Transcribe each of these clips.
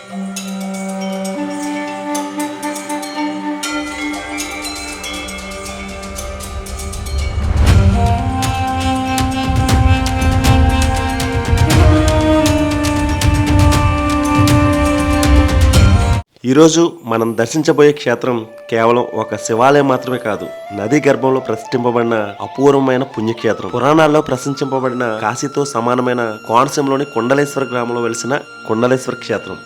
ఈరోజు మనం దర్శించబోయే క్షేత్రం కేవలం ఒక శివాలయం మాత్రమే కాదు, నదీ గర్భంలో ప్రతిష్ఠింపబడిన అపూర్వమైన పుణ్యక్షేత్రం. పురాణాల్లో ప్రశంసింపబడిన కాశీతో సమానమైన కోనసీమలోని కుండలేశ్వర గ్రామంలో వెలిసిన కుండలేశ్వర క్షేత్రం.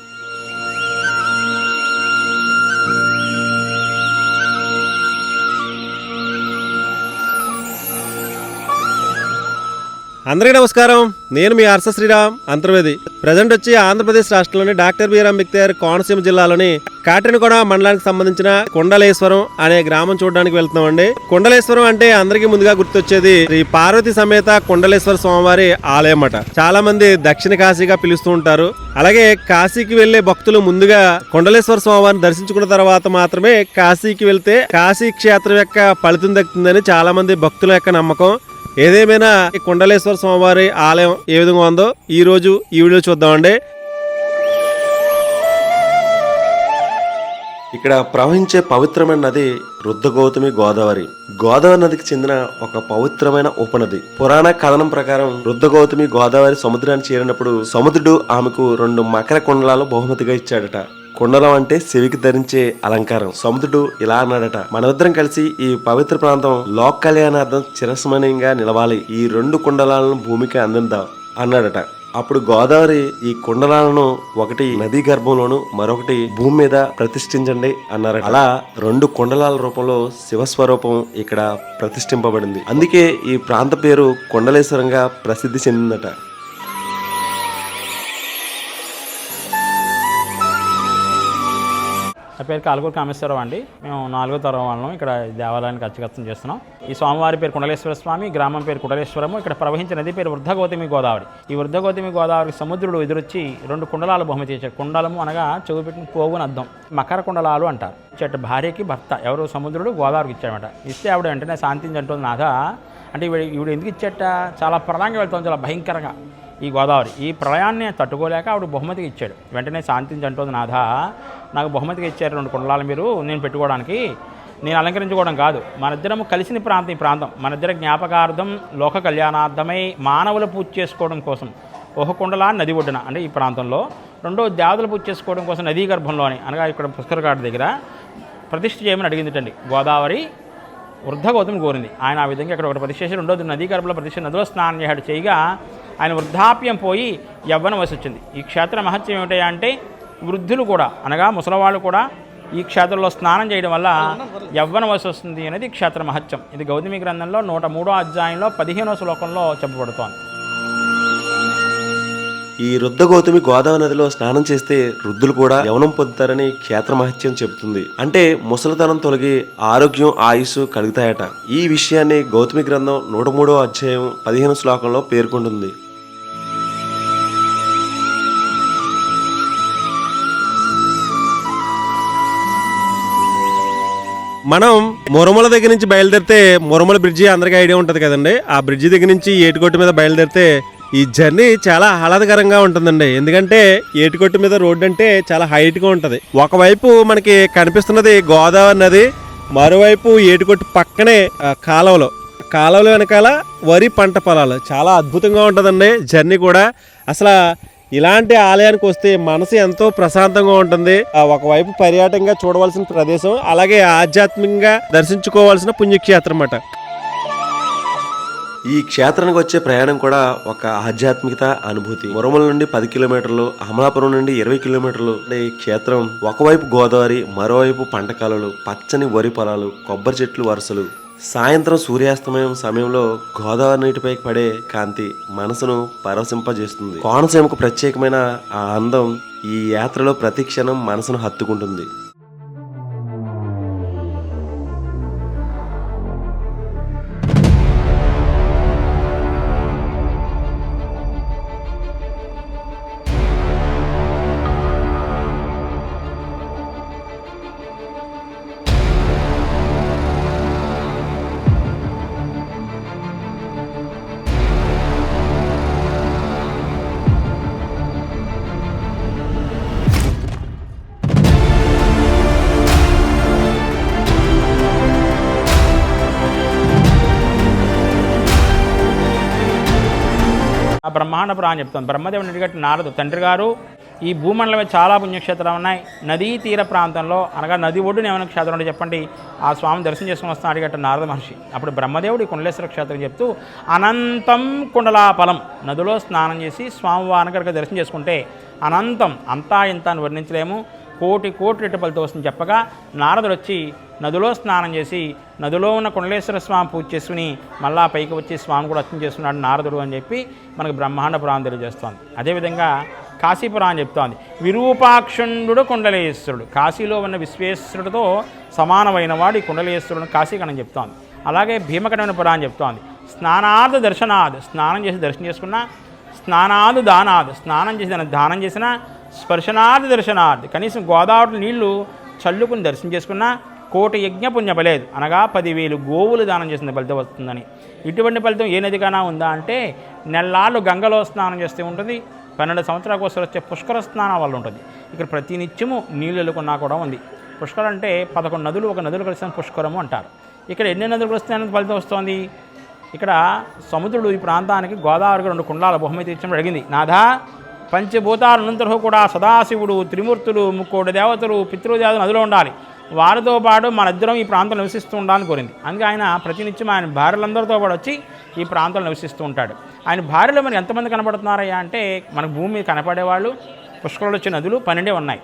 అందరికీ నమస్కారం. నేను మీ హర్ష శ్రీరామ్ అంతర్వేది. ప్రజెంట్ వచ్చి ఆంధ్రప్రదేశ్ రాష్ట్రంలోని డాక్టర్ బిఆర్ అంబేద్కర్ కోనసీమ జిల్లాలోని కాట్రేనికోన మండలానికి సంబంధించిన కుండలేశ్వరం అనే గ్రామం చూడడానికి వెళ్తున్నామండి. కుండలేశ్వరం అంటే అందరికీ ముందుగా గుర్తొచ్చేది శ్రీ పార్వతి సమేత కుండలేశ్వర స్వామివారి ఆలయం అట. చాలా మంది దక్షిణ కాశీగా పిలుస్తూ ఉంటారు. అలాగే కాశీకి వెళ్లే భక్తులు ముందుగా కుండలేశ్వర స్వామివారిని దర్శించుకున్న తర్వాత మాత్రమే కాశీకి వెళ్తే కాశీ క్షేత్రం యొక్క ఫలితం దక్కుతుందని చాలా మంది భక్తుల యొక్క నమ్మకం. ఏదేమైనా ఈ కుండలేశ్వర స్వామివారి ఆలయం ఏ విధంగా ఉందో ఈ రోజు ఈ వీడియో చూద్దామండి. ఇక్కడ ప్రవహించే పవిత్రమైన నది రుద్రగౌతమి గోదావరి. గోదావరి నదికి చెందిన ఒక పవిత్రమైన ఉపనది. పురాణ కథనం ప్రకారం రుద్రగౌతమి గోదావరి సముద్రాన్ని చేరినప్పుడు సముద్రుడు ఆమెకు 2 మకర కుండలాలు బహుమతిగా ఇచ్చాడట. కుండలం అంటే చెవికి ధరించే అలంకారం. సముద్రుడు ఇలా అన్నాడట, మనమిద్దరం కలిసి ఈ పవిత్ర ప్రాంతం లోక కళ్యాణార్థం చిరస్మరణీయంగా నిలవాలి, ఈ 2 కుండలాలను భూమికి అందిద్దాం అన్నాడట. అప్పుడు గోదావరి ఈ కుండలాలను ఒకటి నదీ గర్భంలోను మరొకటి భూమి మీద ప్రతిష్ఠించండి అన్నారు. అలా 2 కుండలాల రూపంలో శివస్వరూపం ఇక్కడ ప్రతిష్ఠింపబడింది. అందుకే ఈ ప్రాంత పేరు కుండలేశ్వరంగా ప్రసిద్ధి చెందిందట. నా పేరు కాలుకూరు కామేశ్వరరావు అండి. మేము 4వ తరం వాళ్ళం ఇక్కడ దేవాలయానికి అర్చకత్వం చేస్తున్నాం. ఈ స్వామివారి పేరు కుండలేశ్వర స్వామి, గ్రామం పేరు కుండలేశ్వరము. ఇక్కడ ప్రవహించిన నది పేరు వృద్ధగౌతమి గోదావరి. ఈ వృద్ధగౌతమి గోదావరికి సముద్రుడు ఎదురొచ్చి 2 కుండలాలు బహుమతి ఇచ్చాడు. కుండలము అనగా చెవు పెట్టిన పోగుని అర్థం. మకర కుండలాలు అంటారు. ఇచ్చట భార్యకి భర్త ఎవరు సముద్రుడు గోదావరికి ఇచ్చాడట. ఇస్తే ఆవిడ వెంటనే శాంతించంటుంది, నాథ అంటే ఈవిడ ఎందుకు ఇచ్చేట, చాలా ప్రళయంగా వెళ్తాం, చాలా భయంకరంగా ఈ గోదావరి. ఈ ప్రళయాన్ని తట్టుకోలేక ఆవిడ బహుమతికి ఇచ్చాడు. వెంటనే శాంతించంటుంది, నాథ నాకు బహుమతిగా ఇచ్చారు 2 కుండలాలు మీరు, నేను పెట్టుకోవడానికి, నేను అలంకరించుకోవడం కాదు, మనిద్దరము కలిసిన ప్రాంతం ఈ ప్రాంతం, మనిద్దర జ్ఞాపకార్థం లోక కళ్యాణార్థమై మానవులు పూజ చేసుకోవడం కోసం ఒక కుండలా నది ఒడ్డున అంటే ఈ ప్రాంతంలో, 2 దేవతలు పూజ చేసుకోవడం కోసం నదీ గర్భంలోని అనగా ఇక్కడ పుష్కరఘాట్ దగ్గర ప్రతిష్ఠ చేయమని అడిగిందిటండి. గోదావరి వృద్ధగౌతమి కోరింది. ఆయన ఆ విధంగా ఇక్కడ ఒకటి ప్రతిష్ఠ చేసి 2వ నదీ గర్భంలో ప్రతిష్ఠ నదిలో స్నానం చేశాడు. చేయగా ఆయన వృద్ధాప్యం పోయి యవ్వన వయసు వచ్చింది. ఈ క్షేత్ర మహత్యం ఏమిటా అంటే వృద్ధులు కూడా అనగా ముసలవాళ్ళు కూడా ఈ క్షేత్రంలో స్నానం చేయడం వల్ల యవ్వన వయసు వస్తుంది అనేది క్షేత్ర మహత్యం. ఇది గౌతమి గ్రంథంలో 103వ అధ్యాయంలో 15వ శ్లోకంలో చెప్పబడుతోంది. ఈ రుద్రగౌతమి గోదావరి నదిలో స్నానం చేస్తే వృద్ధులు కూడా యవనం పొందుతారని క్షేత్ర మహత్యం చెబుతుంది. అంటే ముసలితనం తొలగి ఆరోగ్యం ఆయుస్సు కలుగుతాయట. ఈ విషయాన్ని గౌతమి గ్రంథం 103వ అధ్యాయం 15వ శ్లోకంలో పేర్కొంటుంది. మనం మురమల దగ్గర నుంచి బయలుదేరితే, మురమల బ్రిడ్జి అందరికీ ఐడియా ఉంటుంది కదండి. ఆ బ్రిడ్జి దగ్గర నుంచి ఏటికొట్టు మీద బయలుదేరితే ఈ జర్నీ చాలా ఆహ్లాదకరంగా ఉంటుందండి. ఎందుకంటే ఏటికొట్టు మీద రోడ్డు అంటే చాలా హైట్గా ఉంటుంది. ఒకవైపు మనకి కనిపిస్తున్నది గోదావరి నది, మరోవైపు ఏటికొట్టు పక్కనే కాలువల వెనకాల వరి పంట పొలాలు. చాలా అద్భుతంగా ఉంటుందండి జర్నీ కూడా. అసలు ఇలాంటి ఆలయానికి వస్తే మనసు ఎంతో ప్రశాంతంగా ఉంటుంది. ఒకవైపు పర్యాటకంగా చూడవలసిన ప్రదేశం, అలాగే ఆధ్యాత్మికంగా దర్శించుకోవాల్సిన పుణ్యక్షేత్రం అన్నమాట. ఈ క్షేత్రానికి వచ్చే ప్రయాణం కూడా ఒక ఆధ్యాత్మికత అనుభూతి. మురమల నుండి 10 కిలోమీటర్లు, అమలాపురం నుండి 20 కిలోమీటర్లు. ఈ క్షేత్రం ఒకవైపు గోదావరి, మరోవైపు పంట కాలువలు, పచ్చని వరి పొలాలు, కొబ్బరి చెట్లు వరుసలు. సాయంత్రం సూర్యాస్తమయం సమయంలో గోదావరి నీటిపై పడే కాంతి మనసును పరవశింపజేస్తుంది. కోనసీమకు ప్రత్యేకమైన ఆ అందం ఈ యాత్రలో ప్రతి క్షణం మనసును హత్తుకుంటుంది. ఆ బ్రహ్మాండ పురాణం చెప్తాను. బ్రహ్మదేవుని అడిగట్టు నారదు, తండ్రి గారు ఈ భూమండలమే చాలా పుణ్యక్షేత్రాలు ఉన్నాయి, నదీ తీర ప్రాంతంలో అనగా నది ఒడ్డున ఏమైనా క్షేత్రం ఉంటే చెప్పండి, ఆ స్వామిని దర్శనం చేసుకుని వస్తాను అడిగట్టు నారద మహర్షి. అప్పుడు బ్రహ్మదేవుడు కుండలేశ్వర క్షేత్రం చెప్తూ అనంతం కుండలాపలం, నదిలో స్నానం చేసి స్వామివారిని కనుక దర్శనం చేసుకుంటే అనంతం, అంతా ఇంత అని వర్ణించలేము, కోటి రెట్టు ఫలితం వస్తుంది చెప్పగా నారదుడు వచ్చి నదిలో స్నానం చేసి నదిలో ఉన్న కుండలేశ్వర స్వామి పూజ చేసుకుని మళ్ళా పైకి వచ్చి స్వామి కూడా అర్చన చేస్తున్నాడు నారదుడు అని చెప్పి మనకు బ్రహ్మాండ పురాణం తెలియజేస్తోంది. అదేవిధంగా కాశీపురాణం చెప్తోంది, విరూపాక్షుండు కుండలేశ్వరుడు, కాశీలో ఉన్న విశ్వేశ్వరుడితో సమానమైన వాడు ఈ కుండలేశ్వరుడు కాశీకణం చెప్తోంది. అలాగే భీమకటమైన పురాణం చెప్తోంది, స్నానాద్ దర్శనాద్, స్నానం చేసి దర్శనం చేసుకున్నా, స్నానాద్ దానాద్, స్నానం చేసి దానం చేసిన, స్పర్శనాద్ దర్శనాద్, కనీసం గోదావరి నీళ్లు చల్లుకుని దర్శనం చేసుకున్నా కోటి యజ్ఞ పుణ్య ఫలేదు, అనగా 10,000 గోవులు దానం చేసిన ఫలితం వస్తుందని. ఇటువంటి ఫలితం ఏ నదికైనా ఉందా అంటే నెల్లాళ్ళు గంగలో స్నానం చేస్తూ ఉంటుంది, 12 సంవత్సరాలకు ఒకసారి వచ్చే పుష్కర స్నానం వల్ల ఉంటుంది. ఇక్కడ ప్రతి నిత్యము నీళ్ళు వెళ్ళుకున్నా కూడా ఉంది. పుష్కరం అంటే 11 నదులు ఒక నదులు కలిసిన పుష్కరము అంటారు. ఇక్కడ ఎన్ని నదులు కలుస్తాయని ఫలితం వస్తుంది. ఇక్కడ సముద్రుడు ఈ ప్రాంతానికి గోదావరికి 2 కుండాల బహుమతి ఇచ్చడం అడిగింది. నాథా, పంచభూతాలనంతరూ కూడా సదాశివుడు, త్రిమూర్తులు, 3 దేవతలు, పితృదేవతలు నదిలో ఉండాలి, వారితో పాటు మనిద్దరం ఈ ప్రాంతంలో నివసిస్తూ ఉండాలని కోరింది. అందుకే ఆయన ప్రతినిత్యం ఆయన భార్యలందరితో పాటు వచ్చి ఈ ప్రాంతంలో నివసిస్తూ ఉంటాడు. ఆయన భార్యలు మరి ఎంతమంది కనపడుతున్నారయ్యా అంటే మనకు భూమి మీద కనపడేవాళ్ళు పుష్కరాలు వచ్చే నదులు 12 ఉన్నాయి.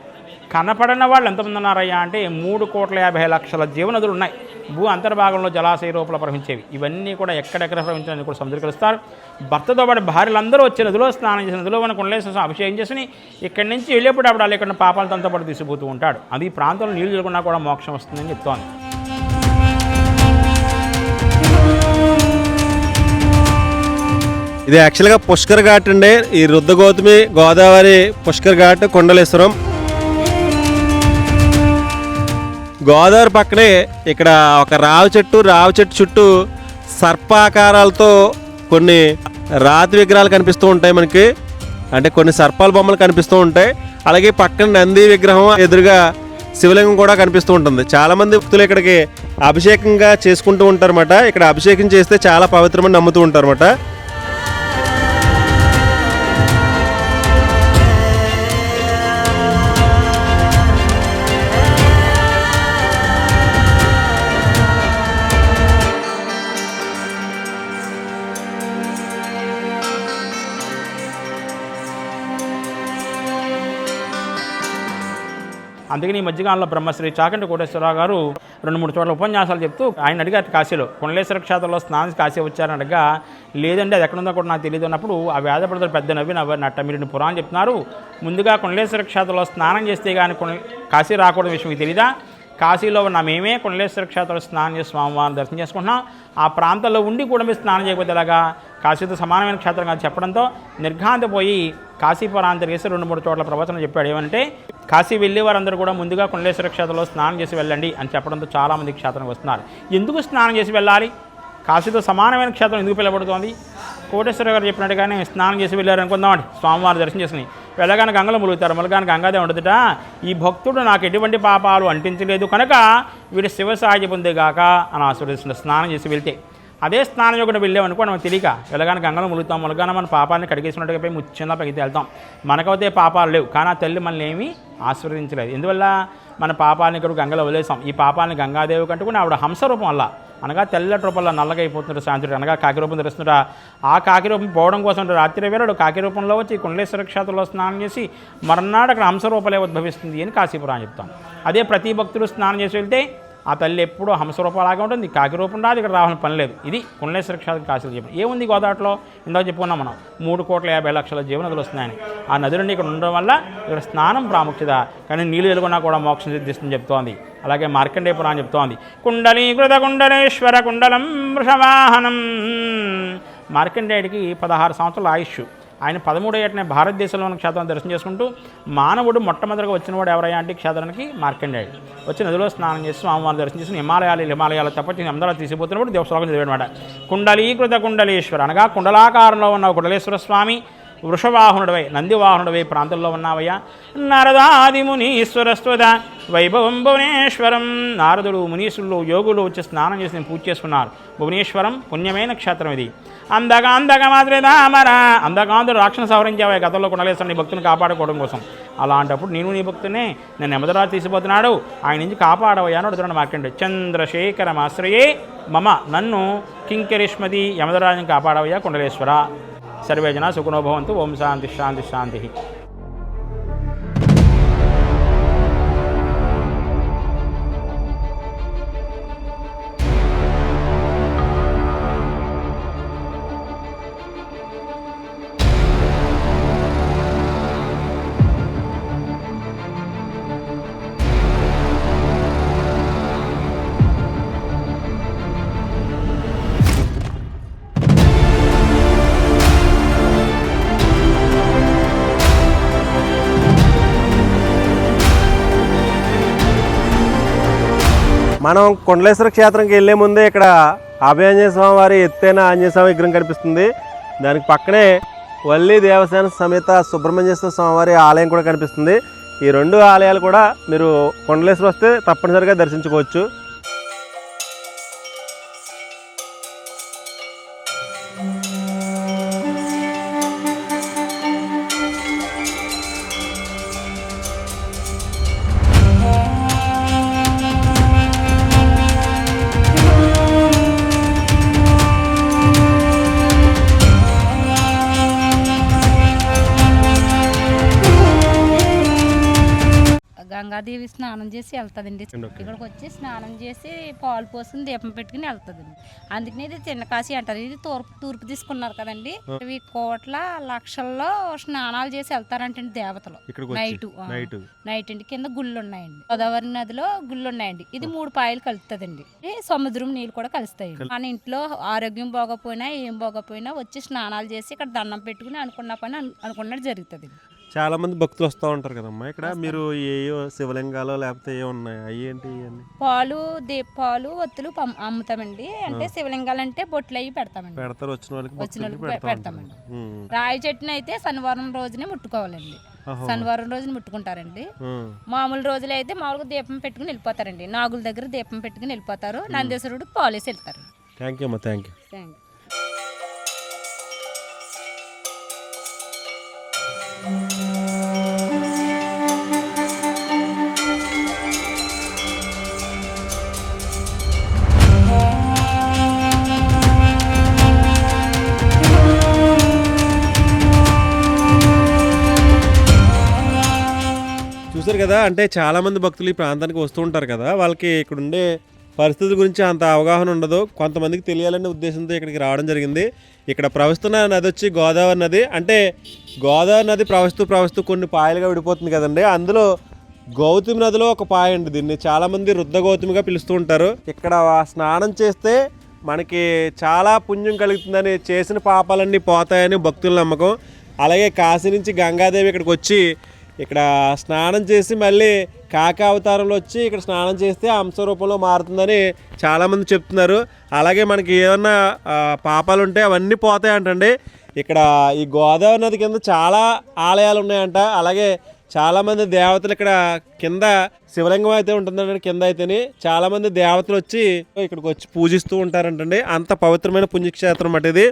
కనపడిన వాళ్ళు ఎంతమంది ఉన్నారయ్యా అంటే 3,50,00,000 జీవనదులు ఉన్నాయి. భూ అంతర్భాగంలో జలాశయ రూపంలో ప్రవహించేవి. ఇవన్నీ కూడా ఎక్కడెక్కడ ప్రవహించాలని కూడా సముద్రీకరిస్తారు. భర్తతో పాటు భార్యలందరూ వచ్చే నదిలో స్నానం చేసిన నదిలో మన కుండలేశ్వర అభిషేకం చేసుకుని ఇక్కడి నుంచి వెళ్ళేప్పుడు అప్పుడు ఇక్కడ పాపాలతో పాటు తీసుకుపోతూ ఉంటాడు. అది ఈ ప్రాంతంలో నీళ్లు చల్లకుండా కూడా మోక్షం వస్తుందని చెప్తోంది. ఇది యాక్చువల్గా పుష్కర్ ఘాట్ అండి. ఈ రుద్రగౌతమి గోదావరి పుష్కర్ ఘాట్ కొండలేశ్వరం. గోదావరి పక్కనే ఇక్కడ ఒక రావి చెట్టు చుట్టూ సర్పాకారాలతో కొన్ని రాతి విగ్రహాలు కనిపిస్తూ ఉంటాయి మనకి, అంటే కొన్ని సర్పాల బొమ్మలు కనిపిస్తూ ఉంటాయి. అలాగే పక్కన నంది విగ్రహం ఎదురుగా శివలింగం కూడా కనిపిస్తూ ఉంటుంది. చాలామంది భక్తులు ఇక్కడికి అభిషేకంగా చేసుకుంటూ ఉంటారన్నమాట. ఇక్కడ అభిషేకం చేస్తే చాలా పవిత్రమని నమ్ముతూ ఉంటారన్నమాట. అందుకని ఈ మధ్యకాలంలో బ్రహ్మశ్రీ చాకంటి కోటేశ్వరరావు గారు 2-3 చోట్ల ఉపన్యాసాలు చెప్తూ ఆయన అడిగారు, కాశీలో కుండలేశ్వర క్షేత్రంలో స్నానం కాశీ వచ్చారని అడగా, లేదండి అది ఎక్కడుందో కూడా నాకు తెలియదు అన్నప్పుడు ఆ వేదపడతలు పెద్ద నవ్వినట్ట మీరు పురాణం చెప్తున్నారు, ముందుగా కుండలేశ్వర క్షేత్రంలో స్నానం చేస్తే కానీ కాశీ రాకూడదు విషయం మీకు తెలీదా? కాశీలో ఉన్న మేమే కుండలేశ్వర క్షేత్రంలో స్నానం చేసి స్వామివారిని దర్శనం చేసుకుంటున్నాం, ఆ ప్రాంతంలో ఉండి కూడా మీరు స్నానం చేయకపోతే ఎలాగా, కాశీతో సమానమైన క్షేత్రం కాదు చెప్పడంతో నిర్ఘాంతపోయి కాశీపురాన్ని తిరిగేసి 2-3 చోట్ల ప్రవచనం చెప్పాడు. ఏమంటే కాశీ వెళ్ళే వారందరూ కూడా ముందుగా కుండలేశ్వర క్షేత్రంలో స్నానం చేసి వెళ్ళండి అని చెప్పడంతో చాలామంది క్షేత్రానికి వస్తున్నారు. ఎందుకు స్నానం చేసి వెళ్ళాలి? కాశీతో సమానమైన క్షేత్రం ఎందుకు పిలవబడుతోంది? కోటేశ్వర గారు చెప్పినట్టుగానే స్నానం చేసి వెళ్ళారు అనుకుందామండి, స్వామివారి దర్శనం చేసుకుని వెళ్ళగానే గంగలో ములుగుతారు, మళ్ళీ గంగాదే ఉండదుట, ఈ భక్తుడు నాకు ఎటువంటి పాపాలు అంటించలేదు కనుక వీడు శివ సాహాయ పొందేగాక అని ఆశీర్వదిస్తున్న స్నానం చేసి వెళ్తే. అదే స్నానం ఒకటి వెళ్ళామనుకోండి మనం తెలియక వెళ్ళగానే గంగలో ములుగుతాం, ములగానే మన పాపాలని కడిగేసినట్టుగా పోయి ముచ్చిందా పైకి వెళ్తాం, మనకైతే పాపాలు లేవు, కానీ ఆ తల్లి మనల్ని ఏమీ ఆశీర్వదించలేదు. ఎందువల్ల మన పాపాలని ఇక్కడ గంగలో వదిలేసాం. ఈ పాపాలని గంగాదేవి కంటుకుని ఆవిడ హంసరూపం వల్ల అనగా తెల్లటి రూపంలో నల్లగా అయిపోతున్నారు శాంతుడు, అనగా కాకి రూపం ధరిస్తున్నారు. ఆ కాకి రూపం పోవడం కోసం రాత్రి వేళడు కాకి రూపంలో వచ్చి కుండలేశ్వర క్షేత్రంలో స్నానం చేసి మర్నాడు అక్కడ హంసరూపలే ఉద్భవిస్తుంది అని కాశీపురాణం చెప్తాం. అదే ప్రతి భక్తులు స్నానం చేసి వెళ్తే ఆ తల్లి ఎప్పుడూ హంసరూపంలాగా ఉంటుంది, కాకి రూపం రాదు, ఇక్కడ రావాలని పని లేదు. ఇది కుండలేశ్వర క్షేత్రం కాశీలో చెప్పి ఏముంది గోదావరిలో ఇందాక చెప్పుకున్నాం మనం 3,50,00,000 జీవనదులు వస్తున్నాయని. ఆ నది నుండి ఇక్కడ ఉండడం వల్ల ఇక్కడ స్నానం ప్రాముఖ్యత, కానీ నీళ్ళు వెలుగున్నా కూడా మోక్షం సిద్ధిస్తుందని చెప్తోంది. అలాగే మార్కండేయ పురాణం చెప్తోంది, కుండలీకృత కుండలేశ్వర కుండలం వృషవాహనం. మార్కండేయుడికి 16 సంవత్సరాల ఆయుష్. ఆయన 13వ ఏటనే భారతదేశంలోని క్షేత్రాన్ని దర్శనం చేసుకుంటూ మానవుడు మొట్టమొదటిగా వచ్చినవాడు ఎవరయ్యా అంటే క్షేత్రానికి మార్కండేయుడు వచ్చి నదిలో స్నానం చేసి స్వామివారిని దర్శనం చేసి హిమాలయాలు తప్పచి అందరూ తీసిపోతున్నప్పుడు దేవశ్లోకం చదివాడనమాట. కుండలీకృత కుండలేశ్వర అనగా కుండలాకారంలో ఉన్న కుండలేశ్వర స్వామి వృషవాహనుడవై నందివాహనుడవై ప్రాంతంలో ఉన్నావయ్యా. నారదాది మునీశ్వరస్వద వైభవం భువనేశ్వరం. నారదుడు మునీశ్వరులు యోగులు వచ్చి స్నానం చేసి పూజ చేసుకున్నారు. భువనేశ్వరం పుణ్యమైన క్షేత్రం ఇది. అందక మాత్రమే దామరా. అందకాంతుడు రాక్షణ సవరించావే గతంలో కుండలేశ్వరుని నీ భక్తుని కాపాడుకోవడం కోసం. అలాంటప్పుడు నేను నీ భక్తునే నేను యమధరాజు తీసిపోతున్నాడు, ఆయన నుంచి కాపాడవయ్యా అని అడుగుతున్నాడు మార్కండేయుడు. చంద్రశేఖరమాశ్రయే మమ, నన్ను కింకరిష్మతి యమధరాజుని కాపాడవయ్యా కుండలేశ్వర. సర్వే జనా సుఖినో భవంతు. ఓం శాంతి శాంతి శాంతి. మనం కొండలేశ్వర క్షేత్రంకి వెళ్ళే ముందే ఇక్కడ అభయాంజనేయ స్వామి వారి ఎత్తైన ఆంజనేయ స్వామి విగ్రహం కనిపిస్తుంది. దానికి పక్కనే వల్లి దేవసేన సమేత సుబ్రహ్మణ్యేశ్వర స్వామి వారి ఆలయం కూడా కనిపిస్తుంది. ఈ రెండు ఆలయాలు కూడా మీరు కొండలేశ్వరం వస్తే తప్పనిసరిగా దర్శించుకోవచ్చు. గంగాదేవి స్నానం చేసి వెళ్తుందండి. ఇక్కడికి వచ్చి స్నానం చేసి పాలు పోసుకుని దీపం పెట్టుకుని వెళ్తుందండి. అందుకని ఇది చిన్న కాశీ అంటారు. ఇది తూర్పు తీసుకున్నారు కదండి. ఇవి కోట్ల లక్షల్లో స్నానాలు చేసి వెళ్తారంటే దేవతలు. నైట్ అండి. కింద గుళ్ళు ఉన్నాయండి. గోదావరి నదిలో గుళ్ళు ఉన్నాయండి. ఇది 3 పాయలు కలుస్తుందండి. సముద్రం నీళ్ళు కూడా కలుస్తాయి. మన ఇంట్లో ఆరోగ్యం బాగోపోయినా ఏం బాగోపోయినా వచ్చి స్నానాలు చేసి ఇక్కడ దండం పెట్టుకుని అనుకున్న పని అనుకున్నట్టు జరుగుతుంది. చాలా మంది భక్తులు వస్తూ ఉంటారు కదమ్మా. ఇక్కడ మీరు ఏయో శివలింగాలు లేకపోతే ఏ ఉన్నాయి అవి ఏంటి? పాలు పాలు ఒత్తులు అమ్ముతామండి. అంటే శివలింగాలు అంటే బొట్లు అవి పెడతామండి. పెడతారు వచ్చిన వాళ్ళకి పెడతామండి. రాయి చెట్టును అయితే శనివారం రోజునే ముట్టుకోవాలండి. శనివారం రోజున ముట్టుకుంటారండి. మామూలు రోజులు అయితే మామూలుగా దీపం పెట్టుకుని వెళ్ళిపోతారండి. నాగుల దగ్గర దీపం పెట్టుకుని వెళ్ళిపోతారు. నందేశ్వరుడికి పాలేసి వెళ్తారు. థ్యాంక్ యూ అమ్మా. Thank you. చూసారు కదా, అంటే చాలామంది భక్తులు ఈ ప్రాంతానికి వస్తూ ఉంటారు కదా, వాళ్ళకి ఇక్కడ ఉండే పరిస్థితుల గురించి అంత అవగాహన ఉండదు. కొంతమందికి తెలియాలనే ఉద్దేశంతో ఇక్కడికి రావడం జరిగింది. ఇక్కడ ప్రవహిస్తున్న నది వచ్చి గోదావరి నది. అంటే గోదావరి నది ప్రవహిస్తూ కొన్ని పాయలుగా విడిపోతుంది కదండి. అందులో గౌతమి నదిలో ఒక పాయ అండి. దీన్ని చాలామంది రుద్ర గౌతమిగా పిలుస్తూ ఉంటారు. ఇక్కడ స్నానం చేస్తే మనకి చాలా పుణ్యం కలుగుతుందని, చేసిన పాపాలన్నీ పోతాయని భక్తుల నమ్మకం. అలాగే కాశీ నుంచి గంగాదేవి ఇక్కడికి వచ్చి ఇక్కడ స్నానం చేసి మళ్ళీ కాకి అవతారంలో వచ్చి ఇక్కడ స్నానం చేస్తే అంశ రూపంలో మారుతుందని చాలామంది చెప్తున్నారు. అలాగే మనకి ఏమన్నా పాపాలు ఉంటే అవన్నీ పోతాయంటండి. ఇక్కడ ఈ గోదావరి నది కింద చాలా ఆలయాలు ఉన్నాయంట. అలాగే చాలామంది దేవతలు ఇక్కడ కింద శివలింగం అయితే ఉంటుందండి. కింద అయితేనే చాలామంది దేవతలు వచ్చి ఇక్కడికి వచ్చి పూజిస్తూ ఉంటారంటండి. అంత పవిత్రమైన పుణ్యక్షేత్రం అన్నమాట ఇది.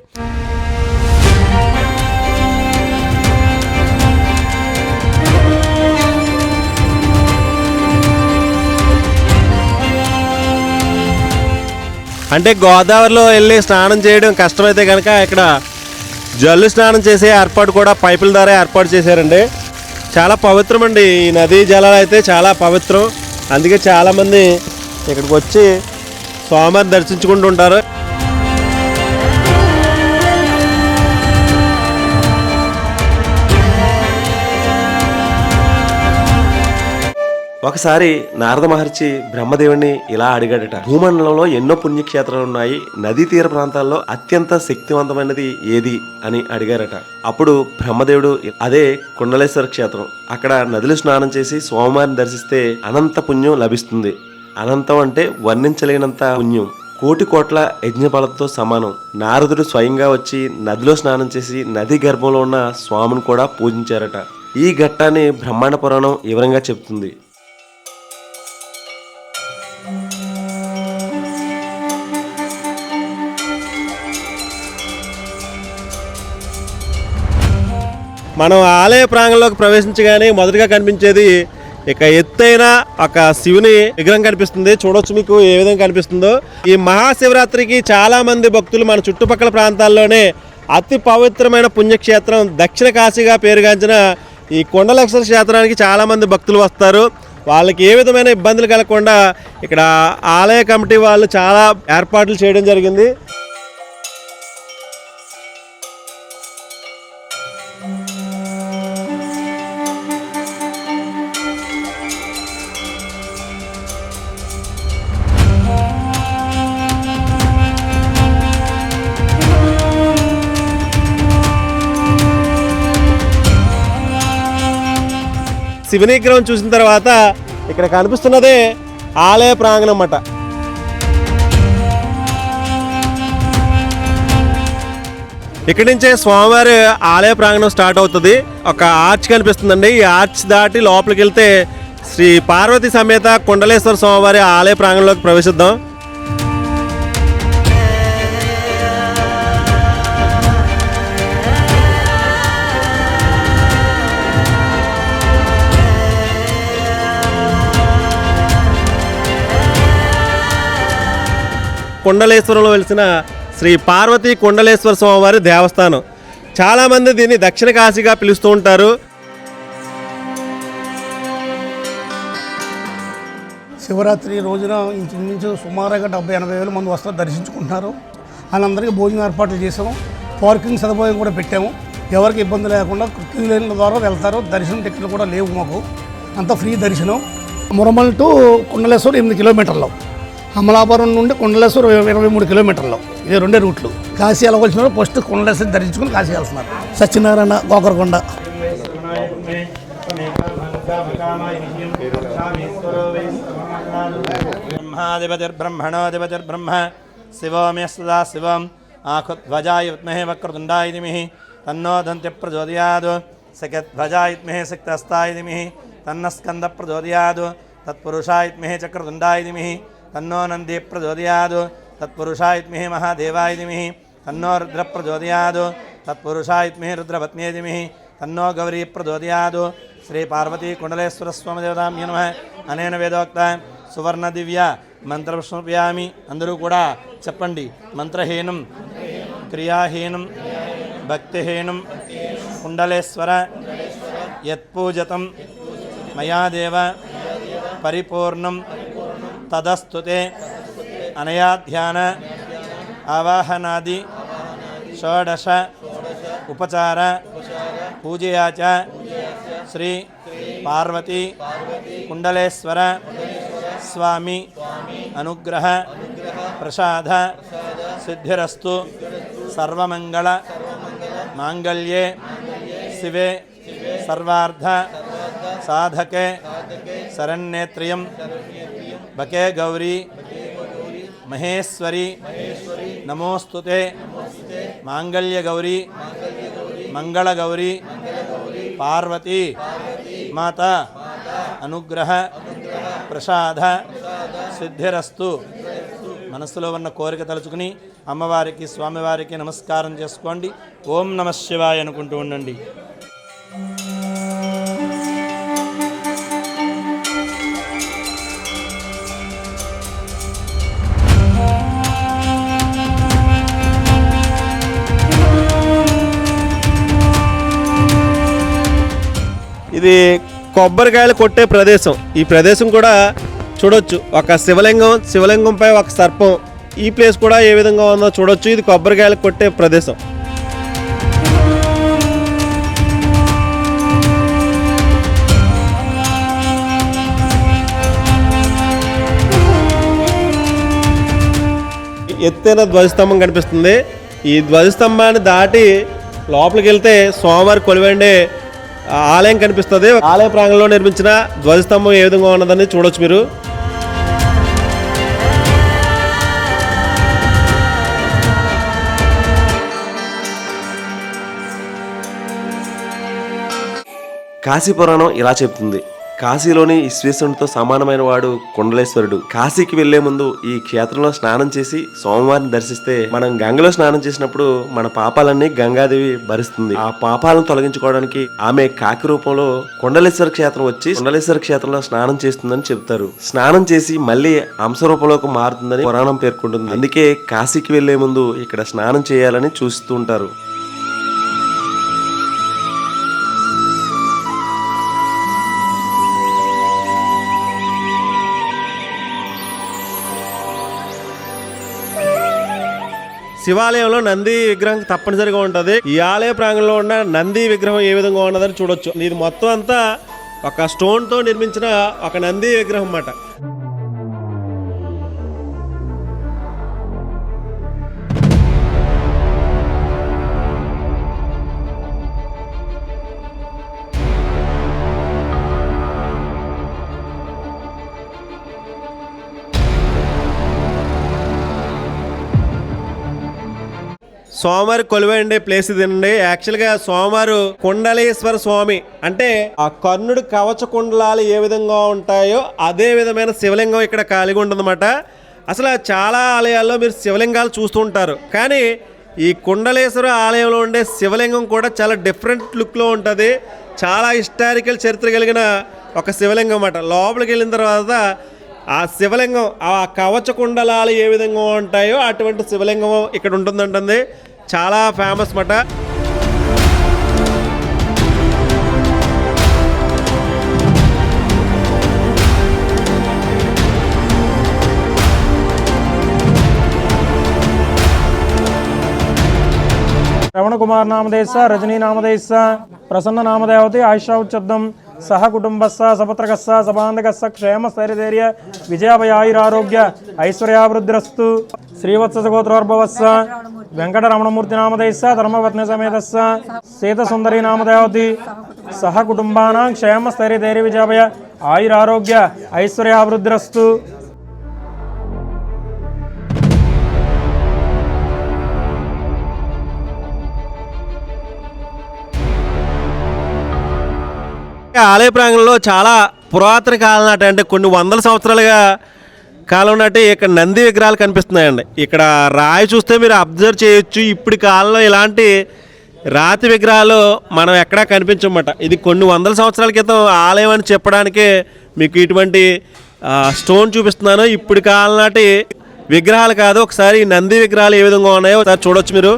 అంటే గోదావరిలో వెళ్ళి స్నానం చేయడం కష్టమైతే కనుక ఇక్కడ జల్లు స్నానం చేసే ఏర్పాటు కూడా పైపుల ద్వారా ఏర్పాటు చేశారండి. చాలా పవిత్రం అండి ఈ నదీ జలాలు అయితే, చాలా పవిత్రం. అందుకే చాలామంది ఇక్కడికి వచ్చి స్వామివారిని దర్శించుకుంటూ ఉంటారు. ఒకసారి నారద మహర్షి బ్రహ్మదేవుని ఇలా అడిగాడట, భూమండలంలో ఎన్నో పుణ్యక్షేత్రాలు ఉన్నాయి, నదీ తీర ప్రాంతాల్లో అత్యంత శక్తివంతమైనది ఏది అని అడిగారట. అప్పుడు బ్రహ్మదేవుడు అదే కుండలేశ్వర క్షేత్రం, అక్కడ నదిలో స్నానం చేసి స్వామివారిని దర్శిస్తే అనంత పుణ్యం లభిస్తుంది. అనంతం అంటే వర్ణించలేనంత పుణ్యం, కోటి కోట్ల యజ్ఞఫలంతో సమానం. నారదుడు స్వయంగా వచ్చి నదిలో స్నానం చేసి నది గర్భంలో ఉన్న స్వామిని కూడా పూజించారట. ఈ ఘట్టాన్ని బ్రహ్మాండ పురాణం వివరంగా చెప్తుంది. మనం ఆలయ ప్రాంగణంలోకి ప్రవేశించగానే మొదటగా కనిపించేది ఇక ఎత్తైన ఒక శివుని విగ్రహం కనిపిస్తుంది. చూడొచ్చు మీకు ఏ విధంగా కనిపిస్తుందో. ఈ మహాశివరాత్రికి చాలా మంది భక్తులు మన చుట్టుపక్కల ప్రాంతాల్లోనే అతి పవిత్రమైన పుణ్యక్షేత్రం దక్షిణ కాశీగా పేరుగాంచిన ఈ కొండలేశ్వర క్షేత్రానికి చాలా మంది భక్తులు వస్తారు. వాళ్ళకి ఏ విధమైన ఇబ్బందులు కలగకుండా ఇక్కడ ఆలయ కమిటీ వాళ్ళు చాలా ఏర్పాట్లు చేయడం జరిగింది. శివుని విగ్రహం చూసిన తర్వాత ఇక్కడ కనిపిస్తున్నదే ఆలయ ప్రాంగణం అన్నమాట. ఇక్కడి నుంచే స్వామివారి ఆలయ ప్రాంగణం స్టార్ట్ అవుతుంది. ఒక ఆర్చ్ కనిపిస్తుందండి. ఈ ఆర్చ్ దాటి లోపలికి వెళ్తే శ్రీ పార్వతీ సమేత కొండలేశ్వర స్వామివారి ఆలయ ప్రాంగణంలోకి ప్రవేశిద్దాం. కొండలేశ్వరంలో వెలిసిన శ్రీ పార్వతీ కొండలేశ్వర స్వామివారి దేవస్థానం. చాలామంది దీన్ని దక్షిణ కాశీగా పిలుస్తూ ఉంటారు. శివరాత్రి రోజున ఇంచుమించు సుమారుగా 70-80 వేల మంది వస్తారు, దర్శించుకుంటున్నారు. వాళ్ళందరికీ భోజన ఏర్పాట్లు చేసాము. పార్కింగ్ సదుపాయం కూడా పెట్టాము. ఎవరికి ఇబ్బంది లేకుండా క్యూ లైన్ల ద్వారా వెళ్తారు. దర్శనం టికెట్లు కూడా లేవు మాకు, అంతా ఫ్రీ దర్శనం. మురమల్ టు కొండలేశ్వరం 8 కిలోమీటర్లు, అమలాపురం నుండి కొండలేశ్వరం 23 కిలోమీటర్లు. ఇది 2 రూట్లు. కాశీ వెళ్ళవలసిన ఫస్ట్ కొండలేశ్వరం దర్శించుకుని కాశీ వెళ్తున్నారు. సత్యనారాయణ గోకరకొండ. బ్రహ్మాధిపతిర్బ్రహ్మణోధిపతిర్బ్రహ్మ శివో మే సదా శివం ఆఖుధ్వజాయ విద్మహే వక్రతుండాయ ధీమహి తన్నో దంతి ప్రచోదయాద్ సఖ్యధ్వజాయ విద్మహే శక్తహస్తాయ ధీమహి తన్న స్కంద ప్రచోదయాద్ తత్పురుషాయ విద్మహే చక్రతుండాయ ధీమహి తన్నో నంది ప్రచోదయాద్ తత్పురుషాయ విద్మహే మహాదేవాయ ధీమహి తన్నో రుద్ర ప్రచోదయాద్ తత్పురుషాయ విద్మహే రుద్రపత్న్యే ధీమహి తన్నో గౌరీ ప్రచోదయాద్. శ్రీ పార్వతీ కొండలేశ్వర స్వామి దేవతాభ్యో నమః. అనేన వేదోక్త సువర్ణ దివ్య మంత్రపుష్పయామి. అందరూ కూడా చెప్పండి. మంత్రహీనం క్రియాహీనం భక్తిహీనం కుండలేశ్వర యత్పూజతం మయా దేవ పరిపూర్ణం తదస్తుతే అనయా ధ్యాన ఆవాహనాది షోడశ ఉపచార పూజయా చ శ్రీ పార్వతీ కుండలేశ్వర స్వామి అనుగ్రహ ప్రసాద సిద్ధిరస్తు సర్వమంగళ మాంగళ్యే శివే సర్వార్థ సాధకే శరణ్యేత్రియం బకే గౌరీ మహేశ్వరి నమోస్తుతే మాంగళ్య గౌరీ మంగళ గౌరీ పార్వతీ మాత అనుగ్రహ ప్రసాద సిద్ధిరస్తు. మనసులో ఉన్న కోరిక తలుచుకుని అమ్మవారికి స్వామివారికి నమస్కారం చేసుకోండి. ఓం నమః శివాయ అనుకుంటూ ఉండండి. ఇది కొబ్బరికాయలు కొట్టే ప్రదేశం. ఈ ప్రదేశం కూడా చూడొచ్చు. ఒక శివలింగంపై ఒక సర్పం. ఈ ప్లేస్ కూడా ఏ విధంగా ఉందో చూడొచ్చు. ఇది కొబ్బరికాయలు కొట్టే ప్రదేశం. ఎత్తైన ధ్వజస్తంభం కనిపిస్తుంది. ఈ ధ్వజస్తంభాన్ని దాటి లోపలికి వెళ్తే స్వామివారి కొలువైండే ఆలయం కనిపిస్తుంది. ఆలయ ప్రాంగణంలో నిర్మించిన ధ్వజస్తంభం ఏ విధంగా ఉన్నదని చూడొచ్చు మీరు. కాశీ పురాణం ఇలా చెప్తుంది. కాశీలోని విశ్వేశ్వరునితో సమానమైన వాడు కుండలేశ్వరుడు. కాశీకి వెళ్లే ముందు ఈ క్షేత్రంలో స్నానం చేసి స్వామివారిని దర్శిస్తే మనం గంగలో స్నానం చేసినప్పుడు మన పాపాలన్నీ గంగాదేవి భరిస్తుంది. ఆ పాపాలను తొలగించుకోవడానికి ఆమె కాకి రూపంలో కుండలేశ్వర క్షేత్రం వచ్చి కుండలేశ్వర క్షేత్రంలో స్నానం చేస్తుందని చెప్తారు. స్నానం చేసి మళ్ళీ హంస రూపంలోకి మారుతుందని పురాణం పేర్కొంటుంది. అందుకే కాశీకి వెళ్లే ముందు ఇక్కడ స్నానం చేయాలని చూస్తూ ఉంటారు. శివాలయంలో నంది విగ్రహం తప్పనిసరిగా ఉంటుంది. ఈ ఆలయ ప్రాంగణంలో ఉన్న నంది విగ్రహం ఏ విధంగా ఉన్నదని చూడొచ్చు. ఇది మొత్తం అంతా ఒక స్టోన్ తో నిర్మించిన ఒక నంది విగ్రహం అన్నమాట. స్వామివారి కొలువైండే ప్లేస్ ఇదండి. యాక్చువల్గా స్వామివారు కుండలేశ్వర స్వామి అంటే ఆ కర్ణుడు కవచ కుండలాలు ఏ విధంగా ఉంటాయో అదే విధమైన శివలింగం ఇక్కడ కలిగి ఉంటుందన్నమాట. అసలు చాలా ఆలయాల్లో మీరు శివలింగాలు చూస్తూ ఉంటారు, కానీ ఈ కుండలేశ్వర ఆలయంలో ఉండే శివలింగం కూడా చాలా డిఫరెంట్ లుక్లో ఉంటుంది. చాలా హిస్టారికల్ చరిత్ర కలిగిన ఒక శివలింగం అన్నమాట. లోపలికి వెళ్ళిన తర్వాత ఆ శివలింగం ఆ కవచ కుండలాలు ఏ విధంగా ఉంటాయో అటువంటి శివలింగం ఇక్కడ ఉంటుందంటుంది. చాలా ఫేమస్ మాట. శ్రవణ కుమార్ నామదేశ రజనీ నామదేశ ప్రసన్న నామదేవతి ఆయుషా ఉచ్చద్దం సహ కుటుంబస్స సపత్రకస్స సబాంధకస్స క్షేమ స్థైర్యధైర్య విజయాభయాయురారోగ్య ఐశ్వర్యాభివృద్ధిరస్తు శ్రీవత్స గోత్రోర్భవస్స వెంకటరమణమూర్తి నామదేశ ధర్మపత్ని సమేతస్స సీతసుందరి నామదేవతి సహ కుటుంబానాం క్షేమ స్థైర్యధైర్య విజయాభయ ఆయురారోగ్య ఐశ్వర్యాభివృద్ధిరస్తు. ఆలయ ప్రాంగణంలో చాలా పురాతన కాలం నాటి అంటే కొన్ని వందల సంవత్సరాలుగా కాలం నాటి ఇక్కడ నంది విగ్రహాలు కనిపిస్తున్నాయండి. ఇక్కడ రాయి చూస్తే మీరు అబ్జర్వ్ చేయొచ్చు. ఇప్పుడు కాలంలో ఇలాంటి రాతి విగ్రహాలు మనం ఎక్కడా కనిపించమాట. ఇది కొన్ని వందల సంవత్సరాల క్రితం ఆలయం అని చెప్పడానికే మీకు ఇటువంటి స్టోన్ చూపిస్తున్నాను. ఇప్పుడు కాలం నాటి విగ్రహాలు కాదు. ఒకసారి నంది విగ్రహాలు ఏ విధంగా ఉన్నాయో ఒకసారి చూడొచ్చు మీరు.